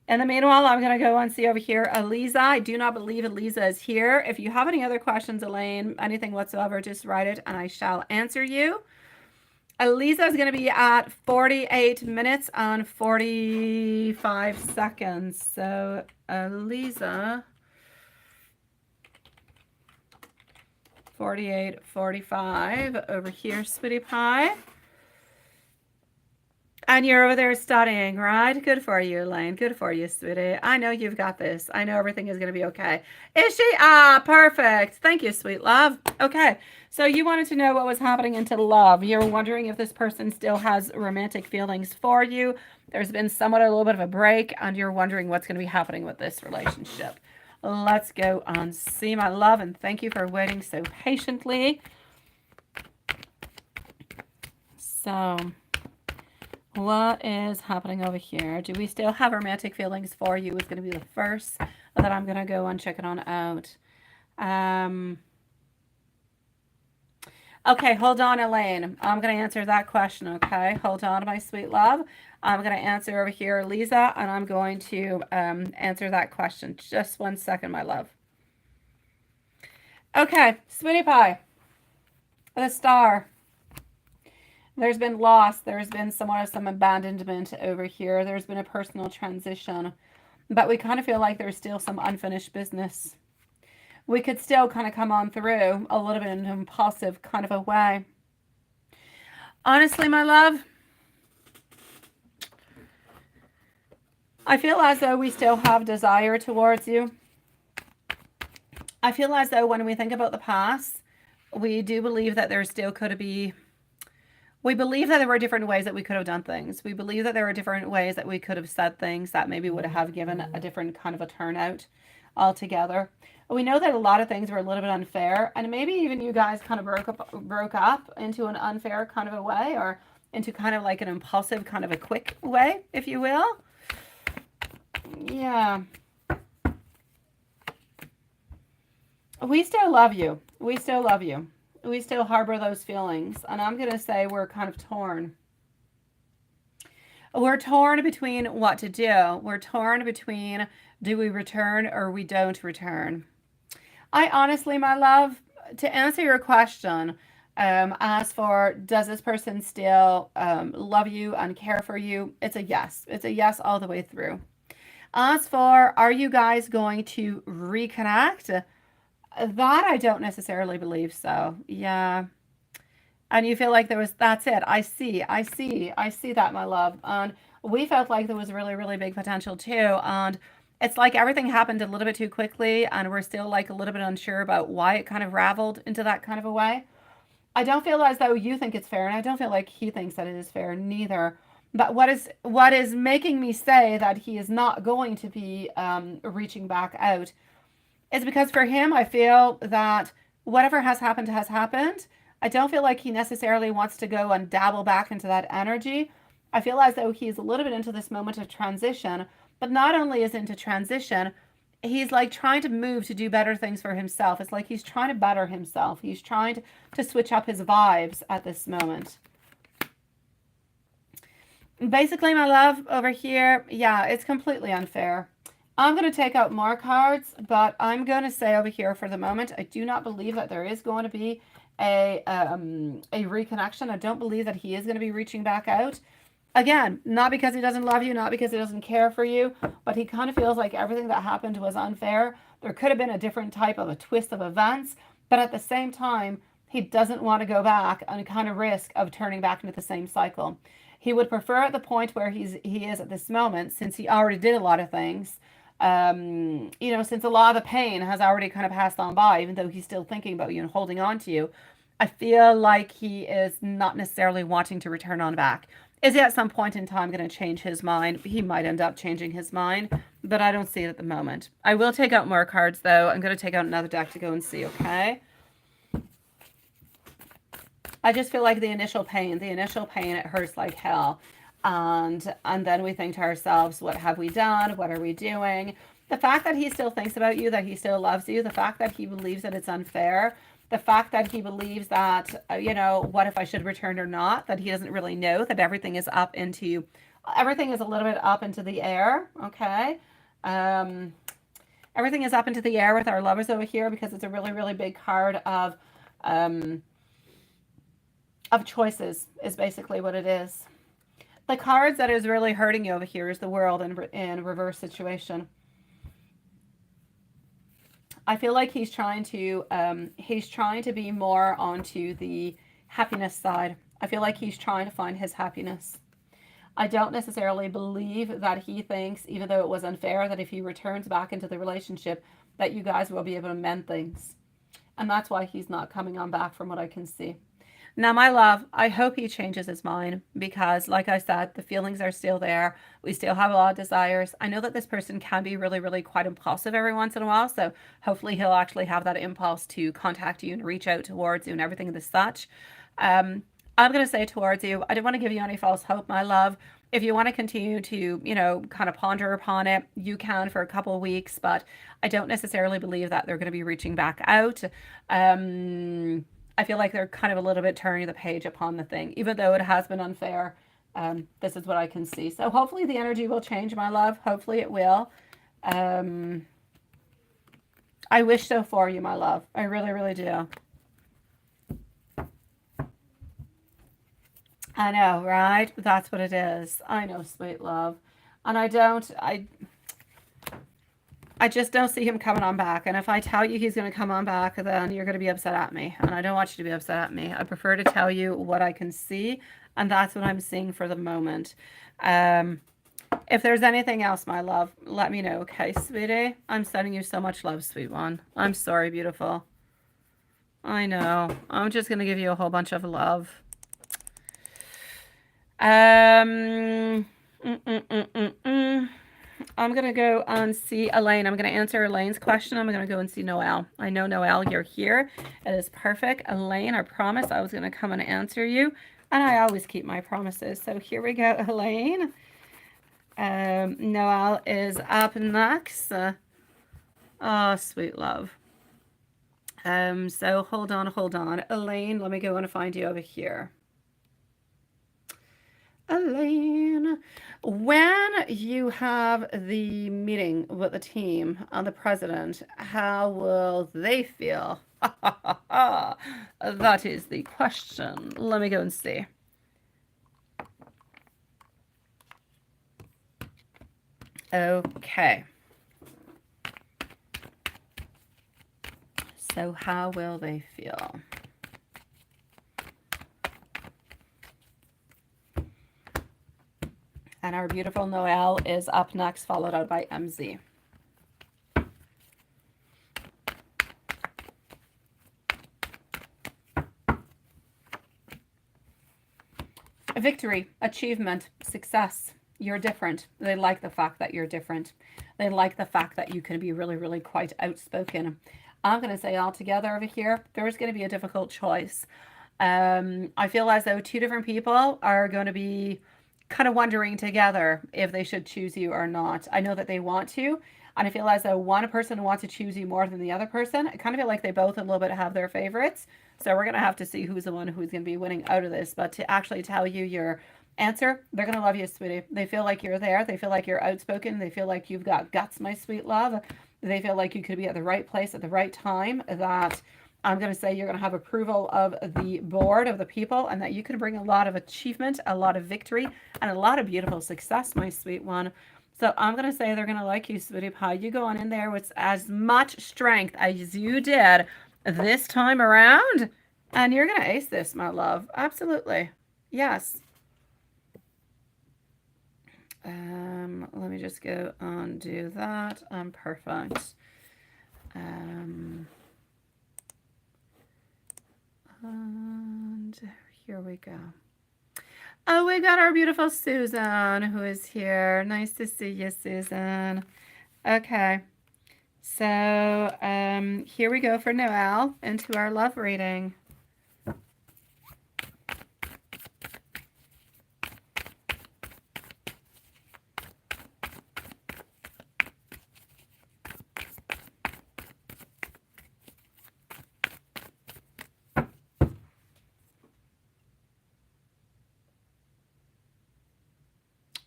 In the meanwhile, I'm going to go and see over here Eliza. I do not believe Eliza is here. If you have any other questions, Elaine, anything whatsoever, just write it and I shall answer you. Eliza is going to be at 48 minutes and 45 seconds. So, Eliza, 48, 45 over here, sweetie pie. And you're over there studying, right? Good for you, Elaine. Good for you, sweetie. I know you've got this. I know everything is going to be okay. Is she? Ah, perfect. Thank you, sweet love. Okay. So you wanted to know what was happening into love. You're wondering if this person still has romantic feelings for you. There's been somewhat a little bit of a break, and you're wondering what's going to be happening with this relationship. Let's go and see, my love, and thank you for waiting so patiently. So, what is happening over here? Do we still have romantic feelings for you? Is going to be the first that I'm going to go and check it on out. Okay, hold on, Elaine. I'm going to answer that question, okay? Hold on, my sweet love. I'm going to answer over here, Lisa, and I'm going to answer that question. Just 1 second, my love. Okay, sweetie pie. The star. There's been loss. There's been somewhat of some abandonment over here. There's been a personal transition. But we kind of feel like there's still some unfinished business. We could still kind of come on through a little bit in an impulsive kind of a way. Honestly, my love, I feel as though we still have desire towards you. I feel as though when we think about the past, we do believe that there still could be... We believe that there were different ways that we could have done things. We believe that there were different ways that we could have said things that maybe would have given a different kind of a turnout altogether. We know that a lot of things were a little bit unfair, and maybe even you guys kind of broke up into an unfair kind of a way, or into kind of like an impulsive kind of a quick way, if you will. Yeah. We still love you. We still love you. We still harbor those feelings. And I'm going to say we're kind of torn. We're torn between what to do. We're torn between, do we return or we don't return? I honestly, my love, to answer your question, as for does this person still love you and care for you? It's a yes. It's a yes all the way through. As for, are you guys going to reconnect? That I don't necessarily believe so. Yeah. And you feel like there was, that's it. I see that, my love. And we felt like there was really, really big potential too. And it's like everything happened a little bit too quickly, and we're still like a little bit unsure about why it kind of raveled into that kind of a way. I don't feel as though you think it's fair, and I don't feel like he thinks that it is fair neither. But what is making me say that he is not going to be reaching back out is because for him, I feel that whatever has happened has happened. I don't feel like he necessarily wants to go and dabble back into that energy. I feel as though he's a little bit into this moment of transition, but not only is into transition, he's like trying to move to do better things for himself. It's like he's trying to better himself. He's trying to switch up his vibes at this moment. Basically, my love, over here, yeah, it's completely unfair. I'm going to take out more cards, but I'm going to say over here for the moment, I do not believe that there is going to be a reconnection. I don't believe that he is going to be reaching back out. Again, not because he doesn't love you, not because he doesn't care for you, but he kind of feels like everything that happened was unfair. There could have been a different type of a twist of events, but at the same time, he doesn't want to go back and kind of risk of turning back into the same cycle. He would prefer at the point where he is at this moment, since he already did a lot of things, since a lot of the pain has already kind of passed on by, even though he's still thinking about you and holding on to you, I feel like he is not necessarily wanting to return on back. Is he at some point in time going to change his mind? He might end up changing his mind, but I don't see it at the moment. I will take out more cards, though. I'm going to take out another deck to go and see, okay? I just feel like the initial pain, it hurts like hell. And then we think to ourselves, what have we done? What are we doing? The fact that he still thinks about you, that he still loves you, the fact that he believes that it's unfair, the fact that he believes that, what if I should return or not, that he doesn't really know, that everything is up into everything is a little bit up into the air, okay? Everything is up into the air with our lovers over here because it's a really, really big card of choices is basically what it is. The cards that is really hurting you over here is the world in reverse situation. I feel like he's trying to be more onto the happiness side. I feel like he's trying to find his happiness. I don't necessarily believe that he thinks, even though it was unfair, that if he returns back into the relationship, that you guys will be able to mend things. And that's why he's not coming on back from what I can see. Now, my love, I hope he changes his mind because, like I said, the feelings are still there. We still have a lot of desires. I know that this person can be really, really quite impulsive every once in a while. So hopefully he'll actually have that impulse to contact you and reach out towards you and everything as such. I'm going to say towards you, I don't want to give you any false hope, my love. If you want to continue to, kind of ponder upon it, you can for a couple of weeks, but I don't necessarily believe that they're going to be reaching back out. I feel like they're kind of a little bit turning the page upon the thing, even though it has been unfair. This is what I can see. So hopefully the energy will change, my love. Hopefully it will. I wish so for you, my love. I really, really do. I know, right? That's what it is. I know, sweet love. And I just don't see him coming on back. And if I tell you he's going to come on back, then you're going to be upset at me. And I don't want you to be upset at me. I prefer to tell you what I can see. And that's what I'm seeing for the moment. If there's anything else, my love, let me know. Okay, sweetie? I'm sending you so much love, sweet one. I'm sorry, beautiful. I know. I'm just going to give you a whole bunch of love. I'm going to go and see Elaine. I'm going to answer Elaine's question. I'm going to go and see Noelle. I know, Noelle, you're here. It is perfect. Elaine, I promised I was going to come and answer you. And I always keep my promises. So here we go, Elaine. Noelle is up next. Oh, sweet love. So hold on. Elaine, let me go and find you over here. Elaine, when you have the meeting with the team and the president, how will they feel? That is the question. Let me go and see. Okay. So how will they feel? And our beautiful Noelle is up next, followed out by MZ. Victory, achievement, success. You're different. They like the fact that you're different. They like the fact that you can be really, really quite outspoken. I'm going to say altogether over here, there's going to be a difficult choice. I feel as though two different people are going to be kind of wondering together if they should choose you or not. I know that they want to, and I feel as though one person wants to choose you more than the other person. I kind of feel like they both a little bit have their favorites. So we're going to have to see who's the one who's going to be winning out of this. But to actually tell you your answer, they're going to love you, sweetie. They feel like you're there. They feel like you're outspoken. They feel like you've got guts, my sweet love. They feel like you could be at the right place at the right time. That I'm going to say you're going to have approval of the board of the people, and that you can bring a lot of achievement, a lot of victory, and a lot of beautiful success, my sweet one. So I'm going to say they're going to like you, sweetie pie. You go on in there with as much strength as you did this time around, and you're going to ace this, my love. Absolutely. Yes. Let me just go and do that. Perfect. And here we go. Oh, we got our beautiful Susan who is here. Nice to see you, Susan. Okay. So here we go for Noelle into our love reading.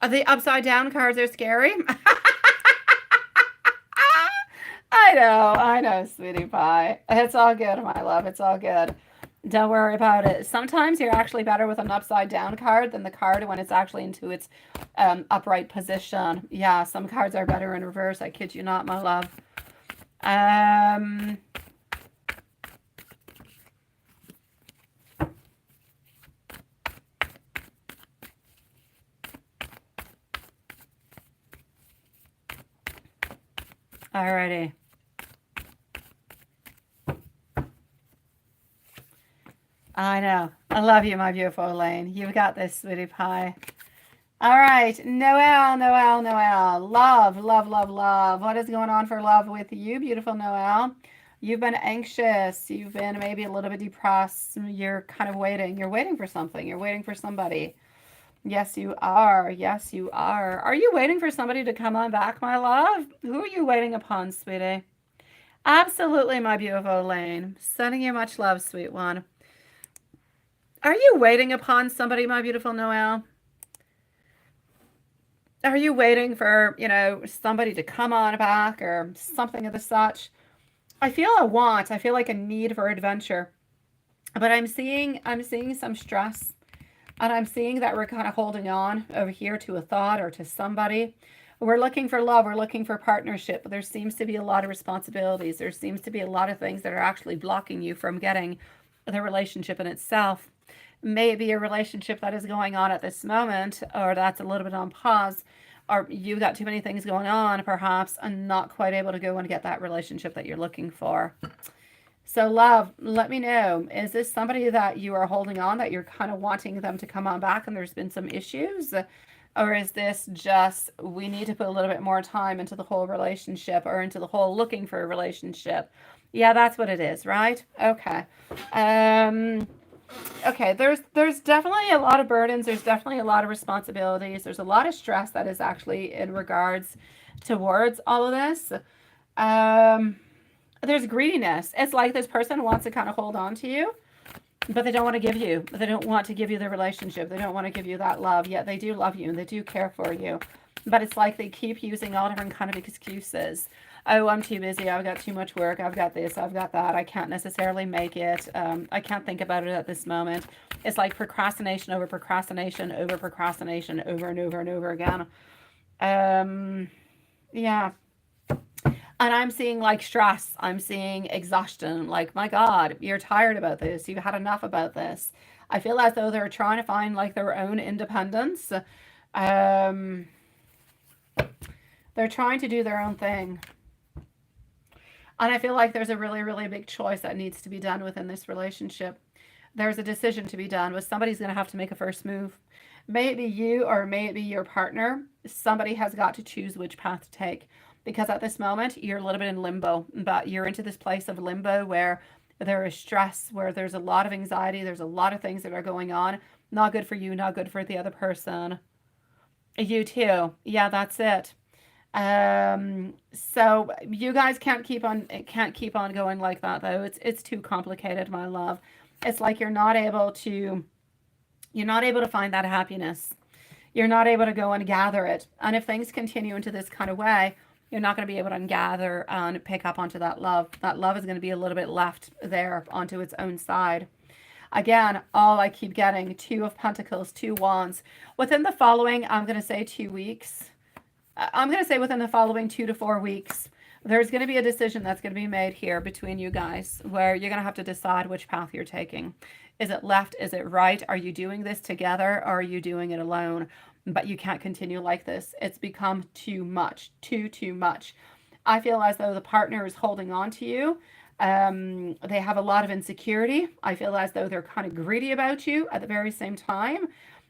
The upside down cards are scary. I know, sweetie pie. It's all good, my love. It's all good. Don't worry about it. Sometimes you're actually better with an upside down card than the card when it's actually into its upright position. Yeah, some cards are better in reverse. I kid you not, my love. Alrighty. I know. I love you, my beautiful Elaine. You've got this, sweetie pie. All right. Noelle, Noelle, Noelle. Love, love, love, love. What is going on for love with you, beautiful Noelle? You've been anxious. You've been maybe a little bit depressed. You're kind of waiting. You're waiting for something. You're waiting for somebody. Yes, you are. Yes, you are. Are you waiting for somebody to come on back, my love? Who are you waiting upon, sweetie? Absolutely, my beautiful Elaine. Sending you much love, sweet one. Are you waiting upon somebody, my beautiful Noelle? Are you waiting for, somebody to come on back or something of the such? I feel a want. I feel like a need for adventure. But I'm seeing some stress. And I'm seeing that we're kind of holding on over here to a thought or to somebody. We're looking for love. We're looking for partnership. But there seems to be a lot of responsibilities. There seems to be a lot of things that are actually blocking you from getting the relationship in itself. Maybe a relationship that is going on at this moment, or that's a little bit on pause, or you've got too many things going on, perhaps, and not quite able to go and get that relationship that you're looking for. So love, let me know, is this somebody that you are holding on, that you're kind of wanting them to come on back and there's been some issues? Or is this just, we need to put a little bit more time into the whole relationship or into the whole looking for a relationship? Yeah, that's what it is, right? Okay. Okay, there's definitely a lot of burdens. There's definitely a lot of responsibilities. There's a lot of stress that is actually in regards towards all of this. There's greediness. It's like this person wants to kind of hold on to you, but they don't want to give you. They don't want to give you the relationship. They don't want to give you that love. Yet they do love you and they do care for you. But it's like they keep using all different kind of excuses. Oh, I'm too busy. I've got too much work. I've got this. I've got that. I can't necessarily make it. I can't think about it at this moment. It's like procrastination over procrastination over procrastination over and over and over again. Yeah. And I'm seeing like stress. I'm seeing exhaustion. Like, my God, you're tired about this. You've had enough about this. I feel as though they're trying to find like their own independence. They're trying to do their own thing. And I feel like there's a really, really big choice that needs to be done within this relationship. There's a decision to be done, but somebody's going to have to make a first move. May it be you or may it be your partner. Somebody has got to choose which path to take. Because at this moment, you're a little bit in limbo. But you're into this place of limbo where there is stress, where there's a lot of anxiety. There's a lot of things that are going on. Not good for you, not good for the other person. You too. Yeah, that's it. So you guys can't keep on going like that though. It's too complicated, my love. It's like you're not able to find that happiness. You're not able to go and gather it. And if things continue into this kind of way, you're not going to be able to gather and pick up onto that love. That love is going to be a little bit left there onto its own side. Again, all I keep getting, Two of Pentacles, Two Wands. Within the following, I'm going to say 2 weeks. I'm going to say within the following 2 to 4 weeks, there's going to be a decision that's going to be made here between you guys where you're going to have to decide which path you're taking. Is it left? Is it right? Are you doing this together or are you doing it alone? But you can't continue like this. It's become too much, too much. I feel as though the partner is holding on to you. They have a lot of insecurity. I feel as though they're kind of greedy about you at the very same time.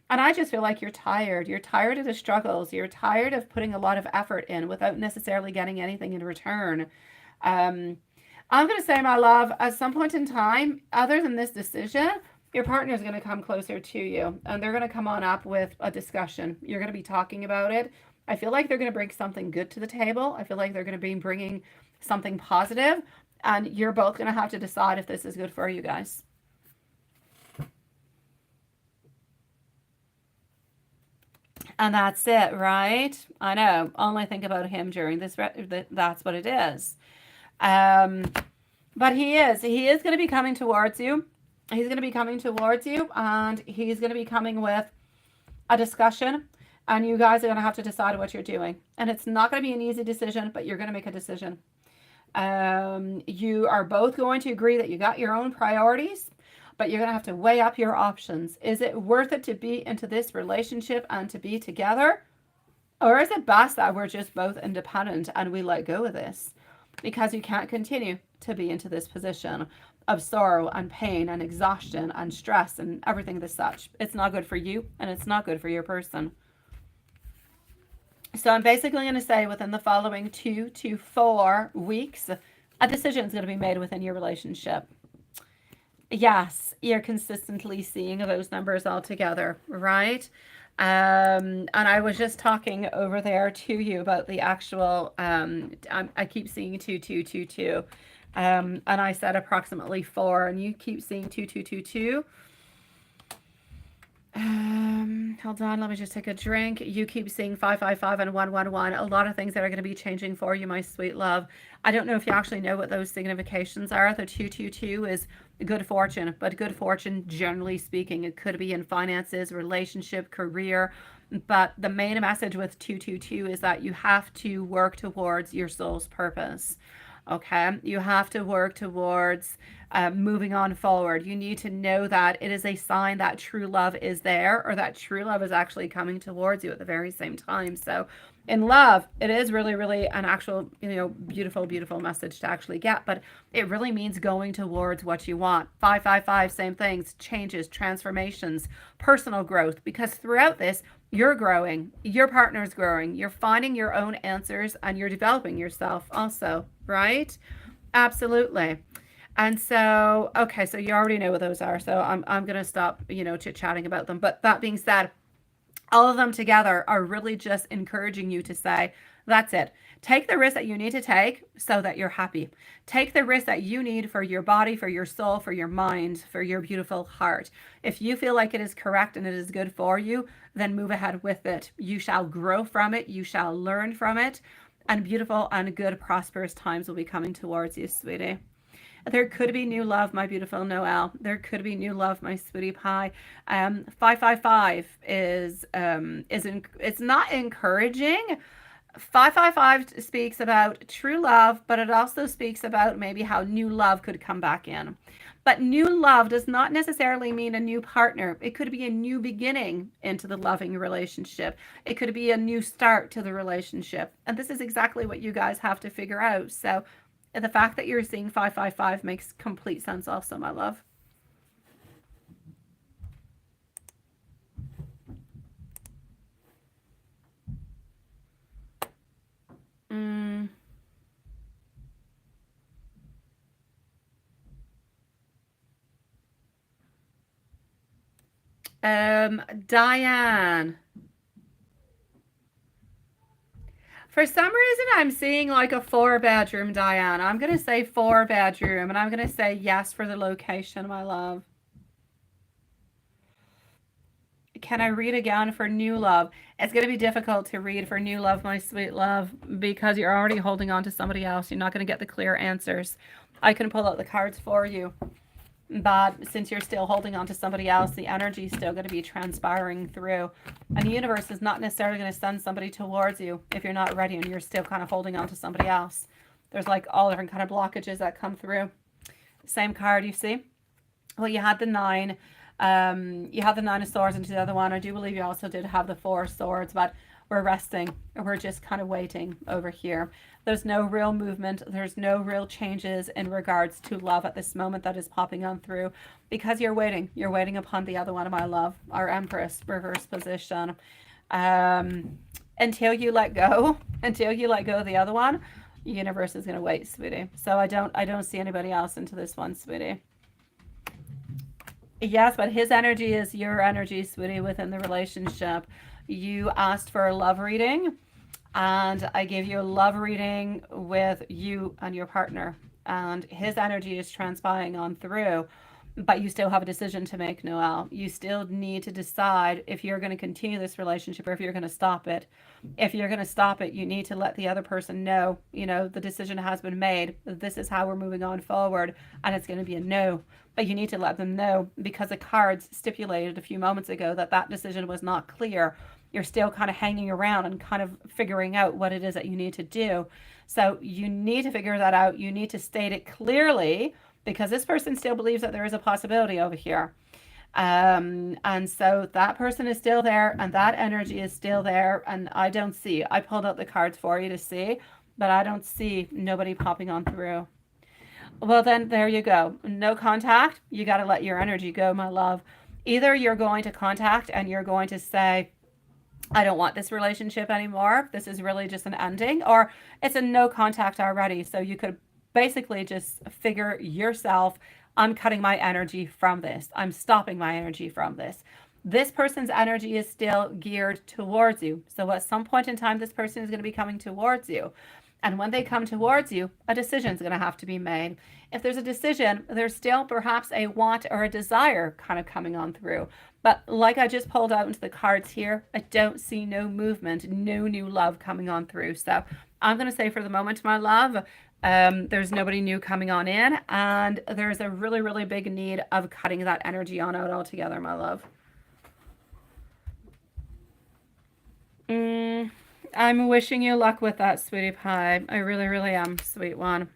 And I just feel like you're tired. You're tired of the struggles. You're tired of putting a lot of effort in without necessarily getting anything in return. I'm going to say, my love, at some point in time, other than this decision, your partner is going to come closer to you and they're going to come on up with a discussion. You're going to be talking about it. I feel like they're going to bring something good to the table. I feel like they're going to be bringing something positive, and you're both going to have to decide if this is good for you guys. And that's it, right? I know. Only think about him during this. That's what it is. Um, but he is going to be coming towards you. He's going to be coming towards you, and he's going to be coming with a discussion, and you guys are going to have to decide what you're doing. And it's not going to be an easy decision, but you're going to make a decision. You are both going to agree that you got your own priorities, but you're going to have to weigh up your options. Is it worth it to be into this relationship and to be together? Or is it best that we're just both independent and we let go of this? Because you can't continue to be into this position of sorrow and pain and exhaustion and stress and everything as such. It's not good for you, and it's not good for your person. So I'm basically going to say within the following 2 to 4 weeks, a decision is going to be made within your relationship. Yes, you're consistently seeing those numbers all together, right? And I was just talking over there to you about the actual, I keep seeing 2222. And I said approximately 4, and you keep seeing 2222. Hold on, let me just take a drink. You keep seeing 555 and 111. A lot of things that are going to be changing for you, my sweet love. I don't know if you actually know what those significations are. The 222 is good fortune, but good fortune, generally speaking, it could be in finances, relationship, career. But the main message with 222 is that you have to work towards your soul's purpose. Okay, you have to work towards moving on forward. You need to know that it is a sign that true love is there, or that true love is actually coming towards you at the very same time. So in love, it is really, really an actual, beautiful, beautiful message to actually get, but it really means going towards what you want. 555, same things, changes, transformations, personal growth, because throughout this, you're growing, your partner's growing, you're finding your own answers, and you're developing yourself also, right? Absolutely. And so, okay, so you already know what those are. So I'm going to stop, chit-chatting about them. But that being said, all of them together are really just encouraging you to say, that's it. Take the risk that you need to take so that you're happy. Take the risk that you need for your body, for your soul, for your mind, for your beautiful heart. If you feel like it is correct and it is good for you, then move ahead with it. You shall grow from it. You shall learn from it. And beautiful and good, prosperous times will be coming towards you, sweetie. There could be new love, my beautiful Noelle. There could be new love, my sweetie pie. 555 it's not encouraging. 555 speaks about true love, but it also speaks about maybe how new love could come back in. But new love does not necessarily mean a new partner. It could be a new beginning into the loving relationship. It could be a new start to the relationship. And this is exactly what you guys have to figure out. So the fact that you're seeing 555 makes complete sense also, my love. Diane. For some reason, I'm seeing like a 4-bedroom, Diane. I'm going to say 4-bedroom, and I'm going to say yes for the location, my love. Can I read again for new love? It's going to be difficult to read for new love, my sweet love, because you're already holding on to somebody else. You're not going to get the clear answers. I can pull out the cards for you. But since you're still holding on to somebody else, the energy is still going to be transpiring through. And the universe is not necessarily going to send somebody towards you if you're not ready and you're still kind of holding on to somebody else. There's like all different kind of blockages that come through. Same card, you see? Well, you had the 9. You had the 9 of Swords into the other one. I do believe you also did have the 4 of Swords, but we're resting. We're just kind of waiting over here. There's no real movement. There's no real changes in regards to love at this moment that is popping on through, because you're waiting. You're waiting upon the other one of my love, our Empress, reverse position. Until you let go of the other one, the universe is going to wait, sweetie. So I don't see anybody else into this one, sweetie. Yes, but his energy is your energy, sweetie, within the relationship. You asked for a love reading, and I gave you a love reading with you and your partner, and his energy is transpiring on through. but you still have a decision to make, Noel. You still need to decide if you're going to continue this relationship or if you're going to stop it. If you're going to stop it, you need to let the other person know, the decision has been made. This is how we're moving on forward, and it's going to be a no. But you need to let them know, because the cards stipulated a few moments ago that that decision was not clear. You're still kind of hanging around and kind of figuring out what it is that you need to do. So you need to figure that out. You need to state it clearly, because this person still believes that there is a possibility over here. And so that person is still there, and that energy is still there. And I pulled out the cards for you to see, but I don't see nobody popping on through. Well, then there you go. No contact. You got to let your energy go, my love. Either you're going to contact and you're going to say, I don't want this relationship anymore. This is really just an ending, or it's a no contact already. So you could basically just figure yourself, I'm cutting my energy from this. I'm stopping my energy from this. This person's energy is still geared towards you. So at some point in time, this person is going to be coming towards you. And when they come towards you, a decision is going to have to be made. If there's a decision, there's still perhaps a want or a desire kind of coming on through. But like I just pulled out into the cards here, I don't see no movement, no new love coming on through. So I'm going to say, for the moment, my love, there's nobody new coming on in. And there's a really, really big need of cutting that energy on out altogether, my love. I'm wishing you luck with that, sweetie pie. I really, really am, sweet one.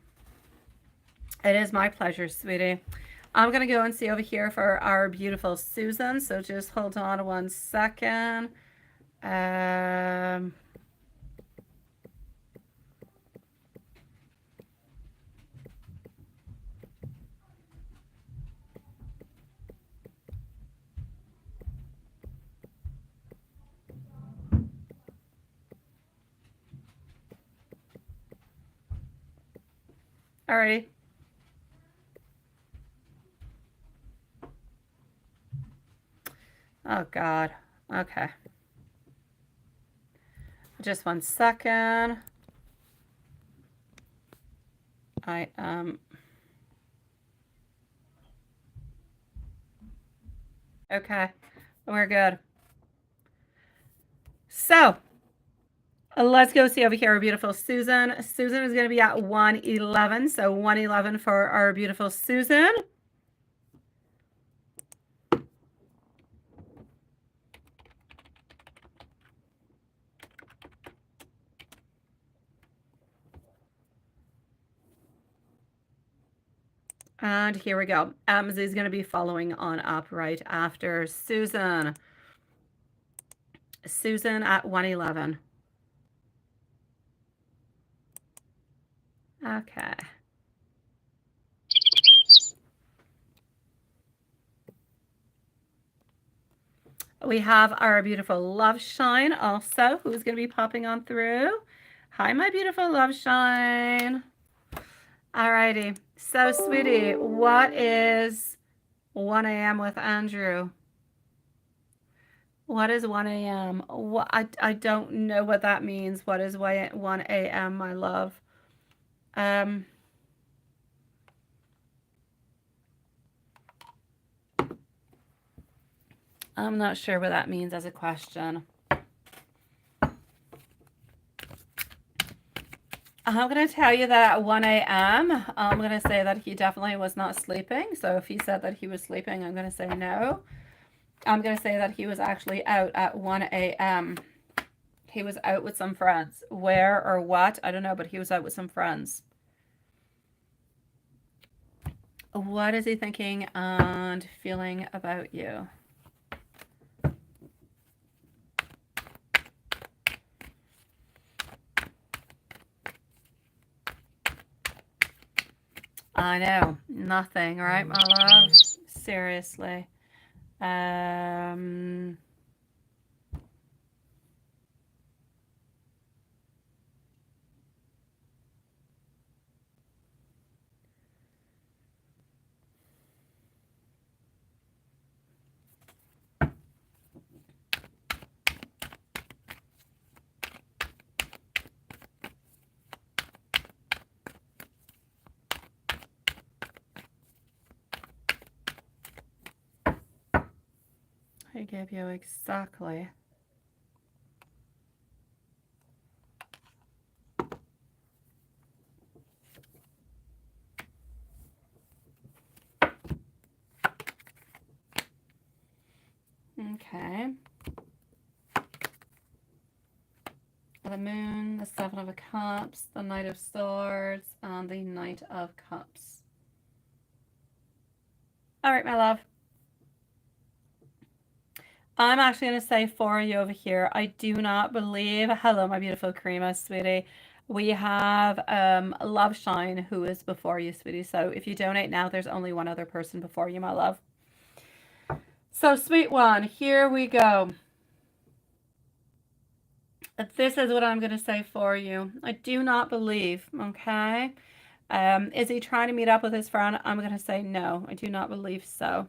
It is my pleasure, sweetie. I'm going to go and see over here for our beautiful Susan. So just hold on 1 second. Alrighty. Oh, God. Okay. Just 1 second. Okay. We're good. So, let's go see over here our beautiful Susan. Susan is going to be at 111. So 111 for our beautiful Susan. And here we go. Emma is going to be following on up right after Susan. Susan at 111. Okay. We have our beautiful Love Shine also, who's going to be popping on through. Hi, my beautiful Love Shine. Alrighty. So, sweetie, what is 1 a.m. with Andrew? What is 1 a.m.? I don't know what that means. What is 1 a.m., my love? I'm not sure what that means as a question. I'm going to tell you that at 1 a.m., I'm going to say that he definitely was not sleeping. So if he said that he was sleeping, I'm going to say no. I'm going to say that he was actually out at 1 a.m. He was out with some friends. Where or what? I don't know, but he was out with some friends. What is he thinking and feeling about you? I know. Nothing, right, my love? Seriously. to give you exactly. Okay. The Moon, the Seven of Cups, the Knight of Swords, and the Knight of Cups. All right, my love. I'm actually going to say for you over here, I do not believe, hello, my beautiful Karima, sweetie. We have Love Shine, who is before you, sweetie. So if you donate now, there's only one other person before you, my love. So, sweet one, here we go. This is what I'm going to say for you. I do not believe, okay? Is he trying to meet up with his friend? I'm going to say no. I do not believe so.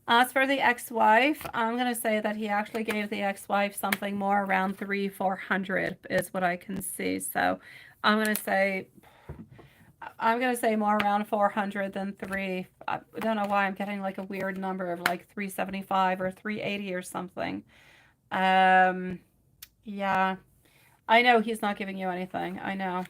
As for the ex-wife, I'm going to say that he actually gave the ex-wife something more around 300-400 is what I can see. So I'm going to say more around 400 than 3. I don't know why I'm getting like a weird number of like 375 or 380 or something. Yeah. I know he's not giving you anything. I know.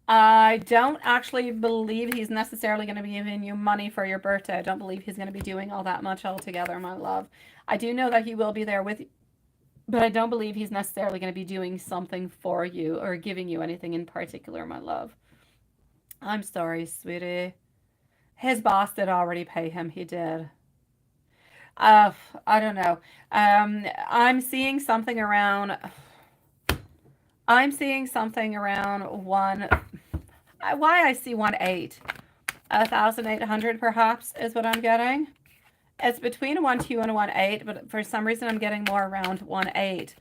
I don't actually believe he's necessarily going to be giving you money for your birthday. I don't believe he's going to be doing all that much altogether, my love. I do know that he will be there with you, but I don't believe he's necessarily going to be doing something for you or giving you anything in particular, my love. I'm sorry, sweetie. His boss did already pay him. He did. I don't know. I'm seeing something around. I'm seeing something around one. Why I see 1.8, 1,800 perhaps is what I'm getting. It's between a 1.2 and a 1.8, but for some reason I'm getting more around 1.8.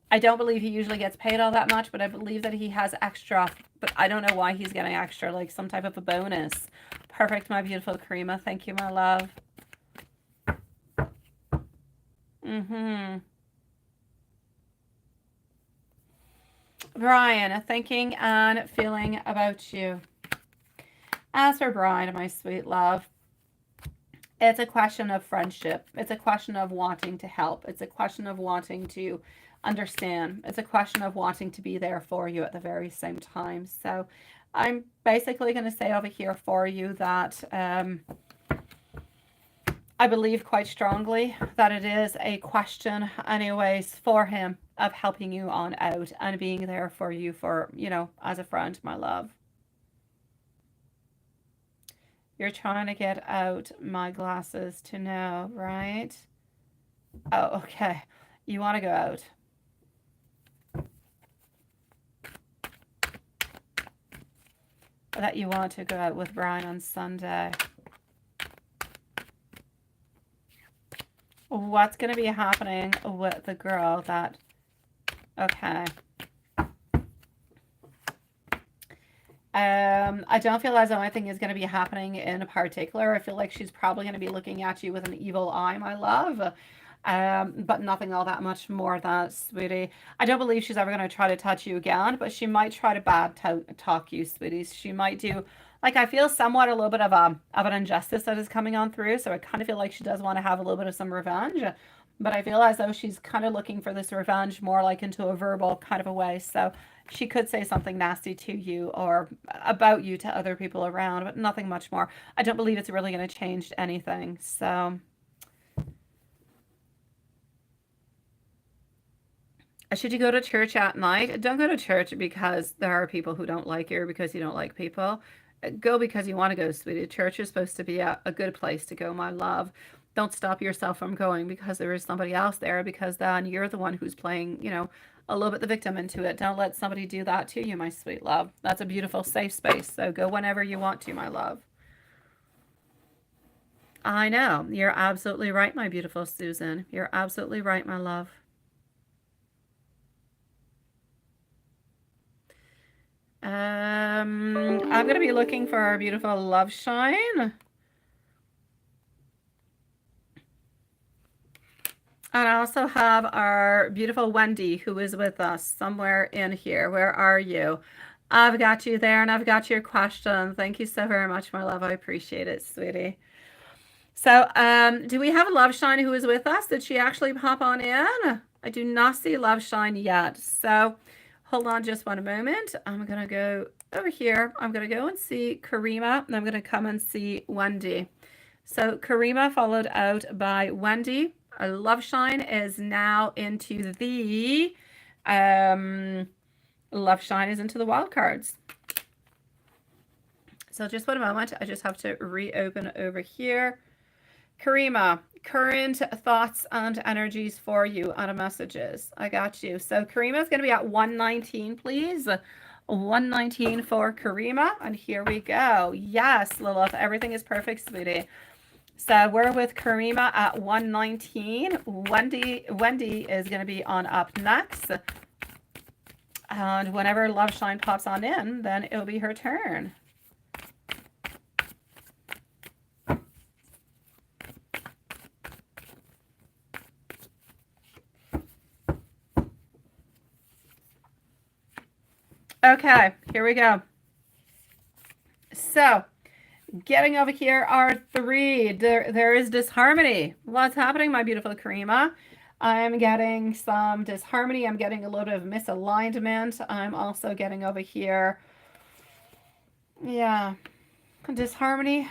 I don't believe he usually gets paid all that much, but I believe that he has extra. But I don't know why he's getting extra, like some type of a bonus. Perfect, my beautiful Karima. Thank you, my love. Brian, thinking and feeling about you. As for Brian, my sweet love, it's a question of friendship. It's a question of wanting to help. It's a question of wanting to understand. It's a question of wanting to be there for you at the very same time. So I'm basically going to say over here for you that I believe quite strongly that it is a question anyways for him of helping you on out and being there for you for, you know, as a friend, my love. You're trying to get out my glasses to know, right? Oh, okay. You want to go out. That you want to go out with Brian on Sunday. What's going to be happening with the girl that... Okay. I don't feel as though anything is going to be happening in particular. I feel like she's probably going to be looking at you with an evil eye, my love. But nothing all that much more than that, sweetie. I don't believe she's ever going to try to touch you again, but she might try to bad talk you, sweeties. She might do, like, I feel somewhat a little bit of an injustice that is coming on through, so I kind of feel like she does want to have a little bit of some revenge, but I feel as though she's kind of looking for this revenge more like into a verbal kind of a way, so she could say something nasty to you or about you to other people around, but nothing much more. I don't believe it's really going to change anything, so... Should you go to church at night? Don't go to church because there are people who don't like you or because you don't like people. Go because you want to go, sweetie. Church is supposed to be a good place to go, my love. Don't stop yourself from going because there is somebody else there, because then you're the one who's playing, you know, a little bit the victim into it. Don't let somebody do that to you, my sweet love. That's a beautiful safe space. So go whenever you want to, my love. I know. You're absolutely right, my beautiful Susan. You're absolutely right, my love. I'm going to be looking for our beautiful Love Shine. And I also have our beautiful Wendy, who is with us somewhere in here. Where are you? I've got you there, and I've got your question. Thank you so very much, my love. I appreciate it, sweetie. So, do we have Love Shine who is with us? Did she actually pop on in? I do not see Love Shine yet. So, hold on just one moment. I'm going to go over here. I'm going to go and see Karima, and I'm going to come and see Wendy. So, Karima followed out by Wendy. Love Shine is now into the Love Shine is into the wild cards. So just one moment. I just have to reopen over here. Karima, current thoughts and energies for you on messages. I got you. So Karima is going to be at 119, please. 119 for Karima. And here we go. Yes, Lilith, everything is perfect, sweetie. So we're with Karima at 119. Wendy is going to be on up next. And whenever Love Shine pops on in, then it'll be her turn. Okay, here we go. So, getting over here are three. There is disharmony. What's happening, my beautiful Karima? I'm getting some disharmony. I'm getting a little bit of misalignment. I'm also getting over here, yeah, disharmony,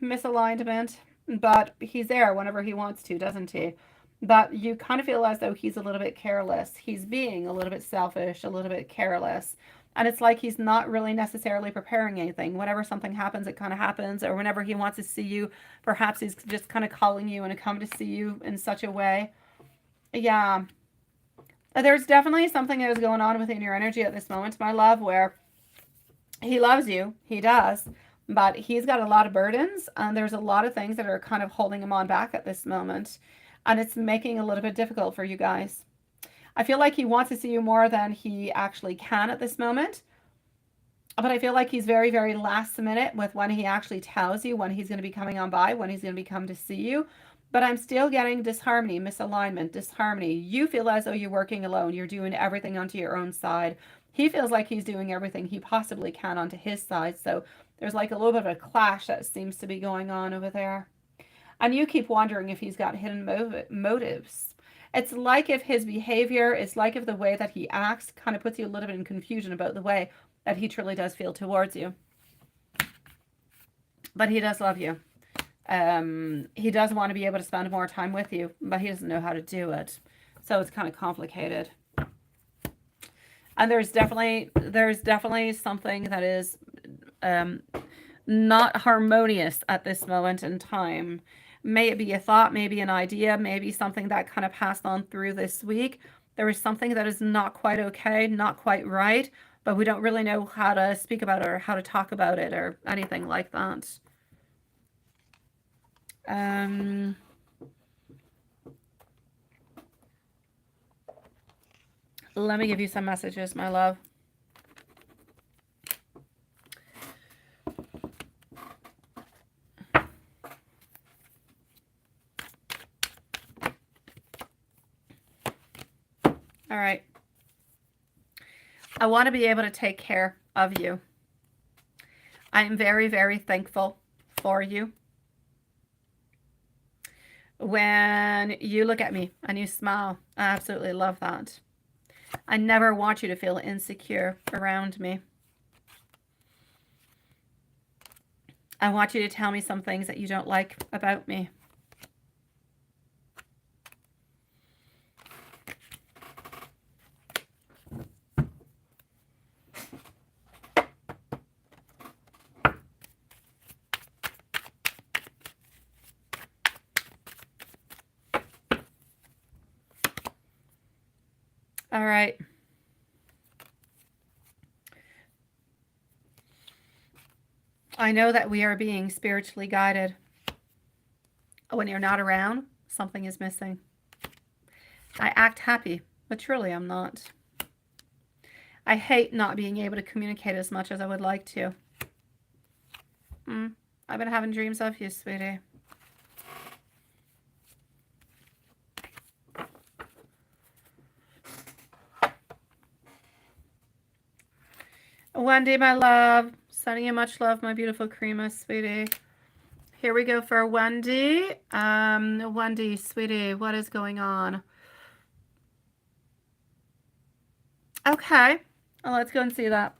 misalignment. But he's there whenever he wants to, doesn't he? But you kind of feel as though he's a little bit careless. He's being a little bit selfish, a little bit careless. And it's like he's not really necessarily preparing anything. Whenever something happens, it kind of happens. Or whenever he wants to see you, perhaps he's just kind of calling you and come to see you in such a way. Yeah. There's definitely something that is going on within your energy at this moment, my love, where he loves you. He does. But he's got a lot of burdens. And there's a lot of things that are kind of holding him on back at this moment. And it's making it a little bit difficult for you guys. I feel like he wants to see you more than he actually can at this moment. But I feel like he's very, very last minute with when he actually tells you when he's going to be coming on by, when he's going to be come to see you. But I'm still getting disharmony, misalignment, disharmony. You feel as though you're working alone. You're doing everything onto your own side. He feels like he's doing everything he possibly can onto his side. So there's like a little bit of a clash that seems to be going on over there. And you keep wondering if he's got hidden motives. It's like if his behavior, it's like if the way that he acts kind of puts you a little bit in confusion about the way that he truly does feel towards you. But he does love you. He does want to be able to spend more time with you, but he doesn't know how to do it. So it's kind of complicated. And there's definitely something that is not harmonious at this moment in time. May it be a thought, maybe an idea, maybe something that kind of passed on through this week. There is something that is not quite okay, not quite right, but we don't really know how to speak about it or how to talk about it or anything like that. Let me give you some messages, my love. All right. I want to be able to take care of you. I am very, very thankful for you. When you look at me and you smile, I absolutely love that. I never want you to feel insecure around me. I want you to tell me some things that you don't like about me. All right. I know that we are being spiritually guided. When you're not around, something is missing. I act happy, but truly I'm not. I hate not being able to communicate as much as I would like to. I've been having dreams of you, sweetie. Wendy, my love. Sending you much love, my beautiful Crema, sweetie. Here we go for Wendy. Wendy, sweetie, what is going on? Okay, well, let's go and see that.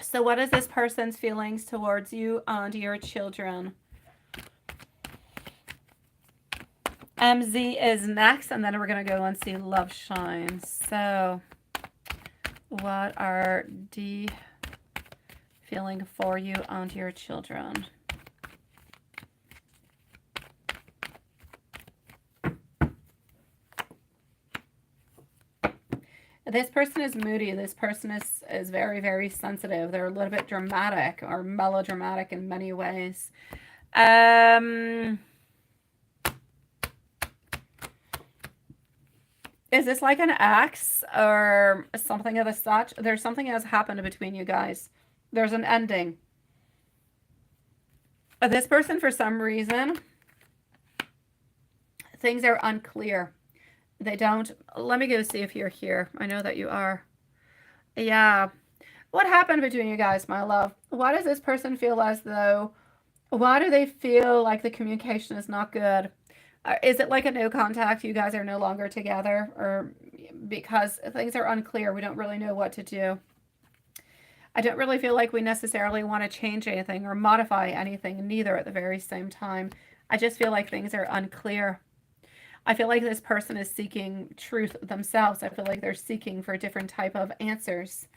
So what is this person's feelings towards you and your children? MZ is next, and then we're going to go and see Love Shine. So what are the feeling for you and your children? This person is moody. This person is very, very sensitive. They're a little bit dramatic or melodramatic in many ways. Is this like an ex or something of the such? There's something that has happened between you guys. There's an ending. This person, for some reason, things are unclear. They don't. Let me go see if you're here. I know that you are. Yeah. What happened between you guys, my love? Why does this person feel as though, why do they feel like the communication is not good? Is it like a no contact? You guys are no longer together, or because things are unclear, we don't really know what to do. I don't really feel like we necessarily want to change anything or modify anything, neither at the very same time. I just feel like things are unclear. I feel like this person is seeking truth themselves. I feel like they're seeking for a different type of answers.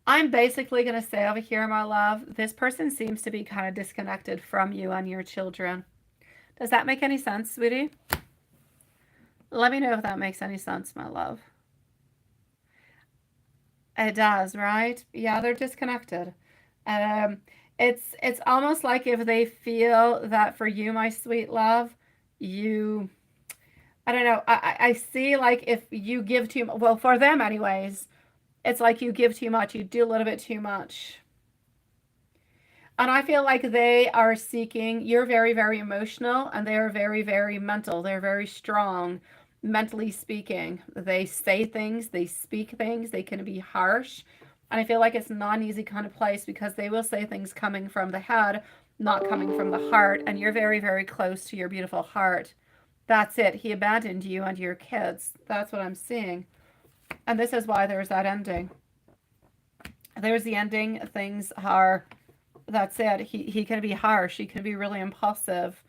I'm basically going to say over here, my love, this person seems to be kind of disconnected from you and your children. Does that make any sense, sweetie? Let me know if that makes any sense, my love. It does, right? Yeah, they're disconnected. It's almost like if they feel that for you, my sweet love, you, I don't know, I see like if you give too much, well, for them anyways, it's like you give too much, you do a little bit too much. And I feel like they are seeking, you're very, very emotional, and they are very, very mental. They're very strong, mentally speaking. They say things, they speak things, they can be harsh. And I feel like it's not an easy kind of place because they will say things coming from the head, not coming from the heart. And you're very, very close to your beautiful heart. That's it. He abandoned you and your kids. That's what I'm seeing. And this is why there's that ending. There's the ending. Things are, that's it. He can be harsh. He can be really impulsive.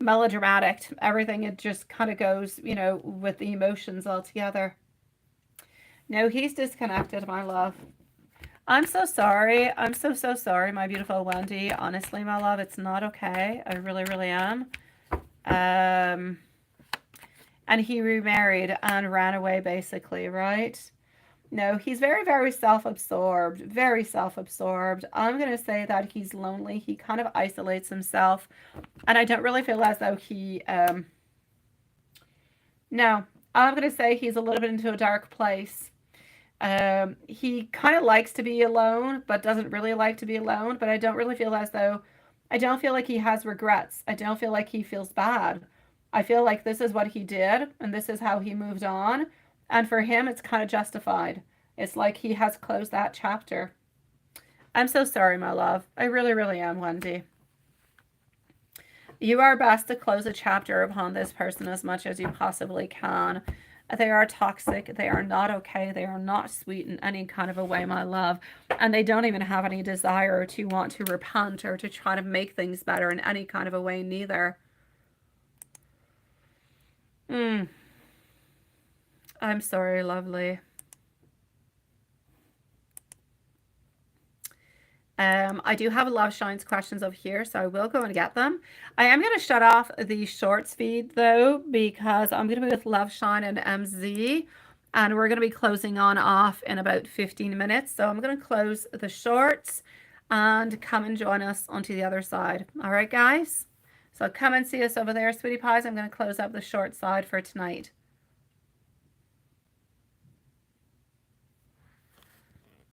Melodramatic. Everything, it just kind of goes, you know, with the emotions all together. No, he's disconnected, my love. I'm so sorry. I'm so sorry, my beautiful Wendy. Honestly, my love, it's not okay. I really, really am. And he remarried and ran away, basically, right? No, he's very, very self-absorbed. Very self-absorbed. I'm going to say that he's lonely. He kind of isolates himself. And I don't really feel as though he... No, I'm going to say he's a little bit into a dark place. He kind of likes to be alone, but doesn't really like to be alone. But I don't really feel as though, I don't feel like he has regrets. I don't feel like he feels bad. I feel like this is what he did, and this is how he moved on. And for him, it's kind of justified. It's like he has closed that chapter. I'm so sorry, my love. I really, really am, Wendy. You are best to close a chapter upon this person as much as you possibly can. They are toxic. They are not okay. They are not sweet in any kind of a way, my love. And they don't even have any desire to want to repent or to try to make things better in any kind of a way, neither. I'm sorry, lovely. I do have Love Shines questions over here, so I will go and get them. I am going to shut off the shorts feed, though, because I'm going to be with Love Shine and MZ, and we're going to be closing on off in about 15 minutes. So I'm going to close the shorts and come and join us onto the other side. All right, guys? So come and see us over there, sweetie pies. I'm going to close up the short side for tonight.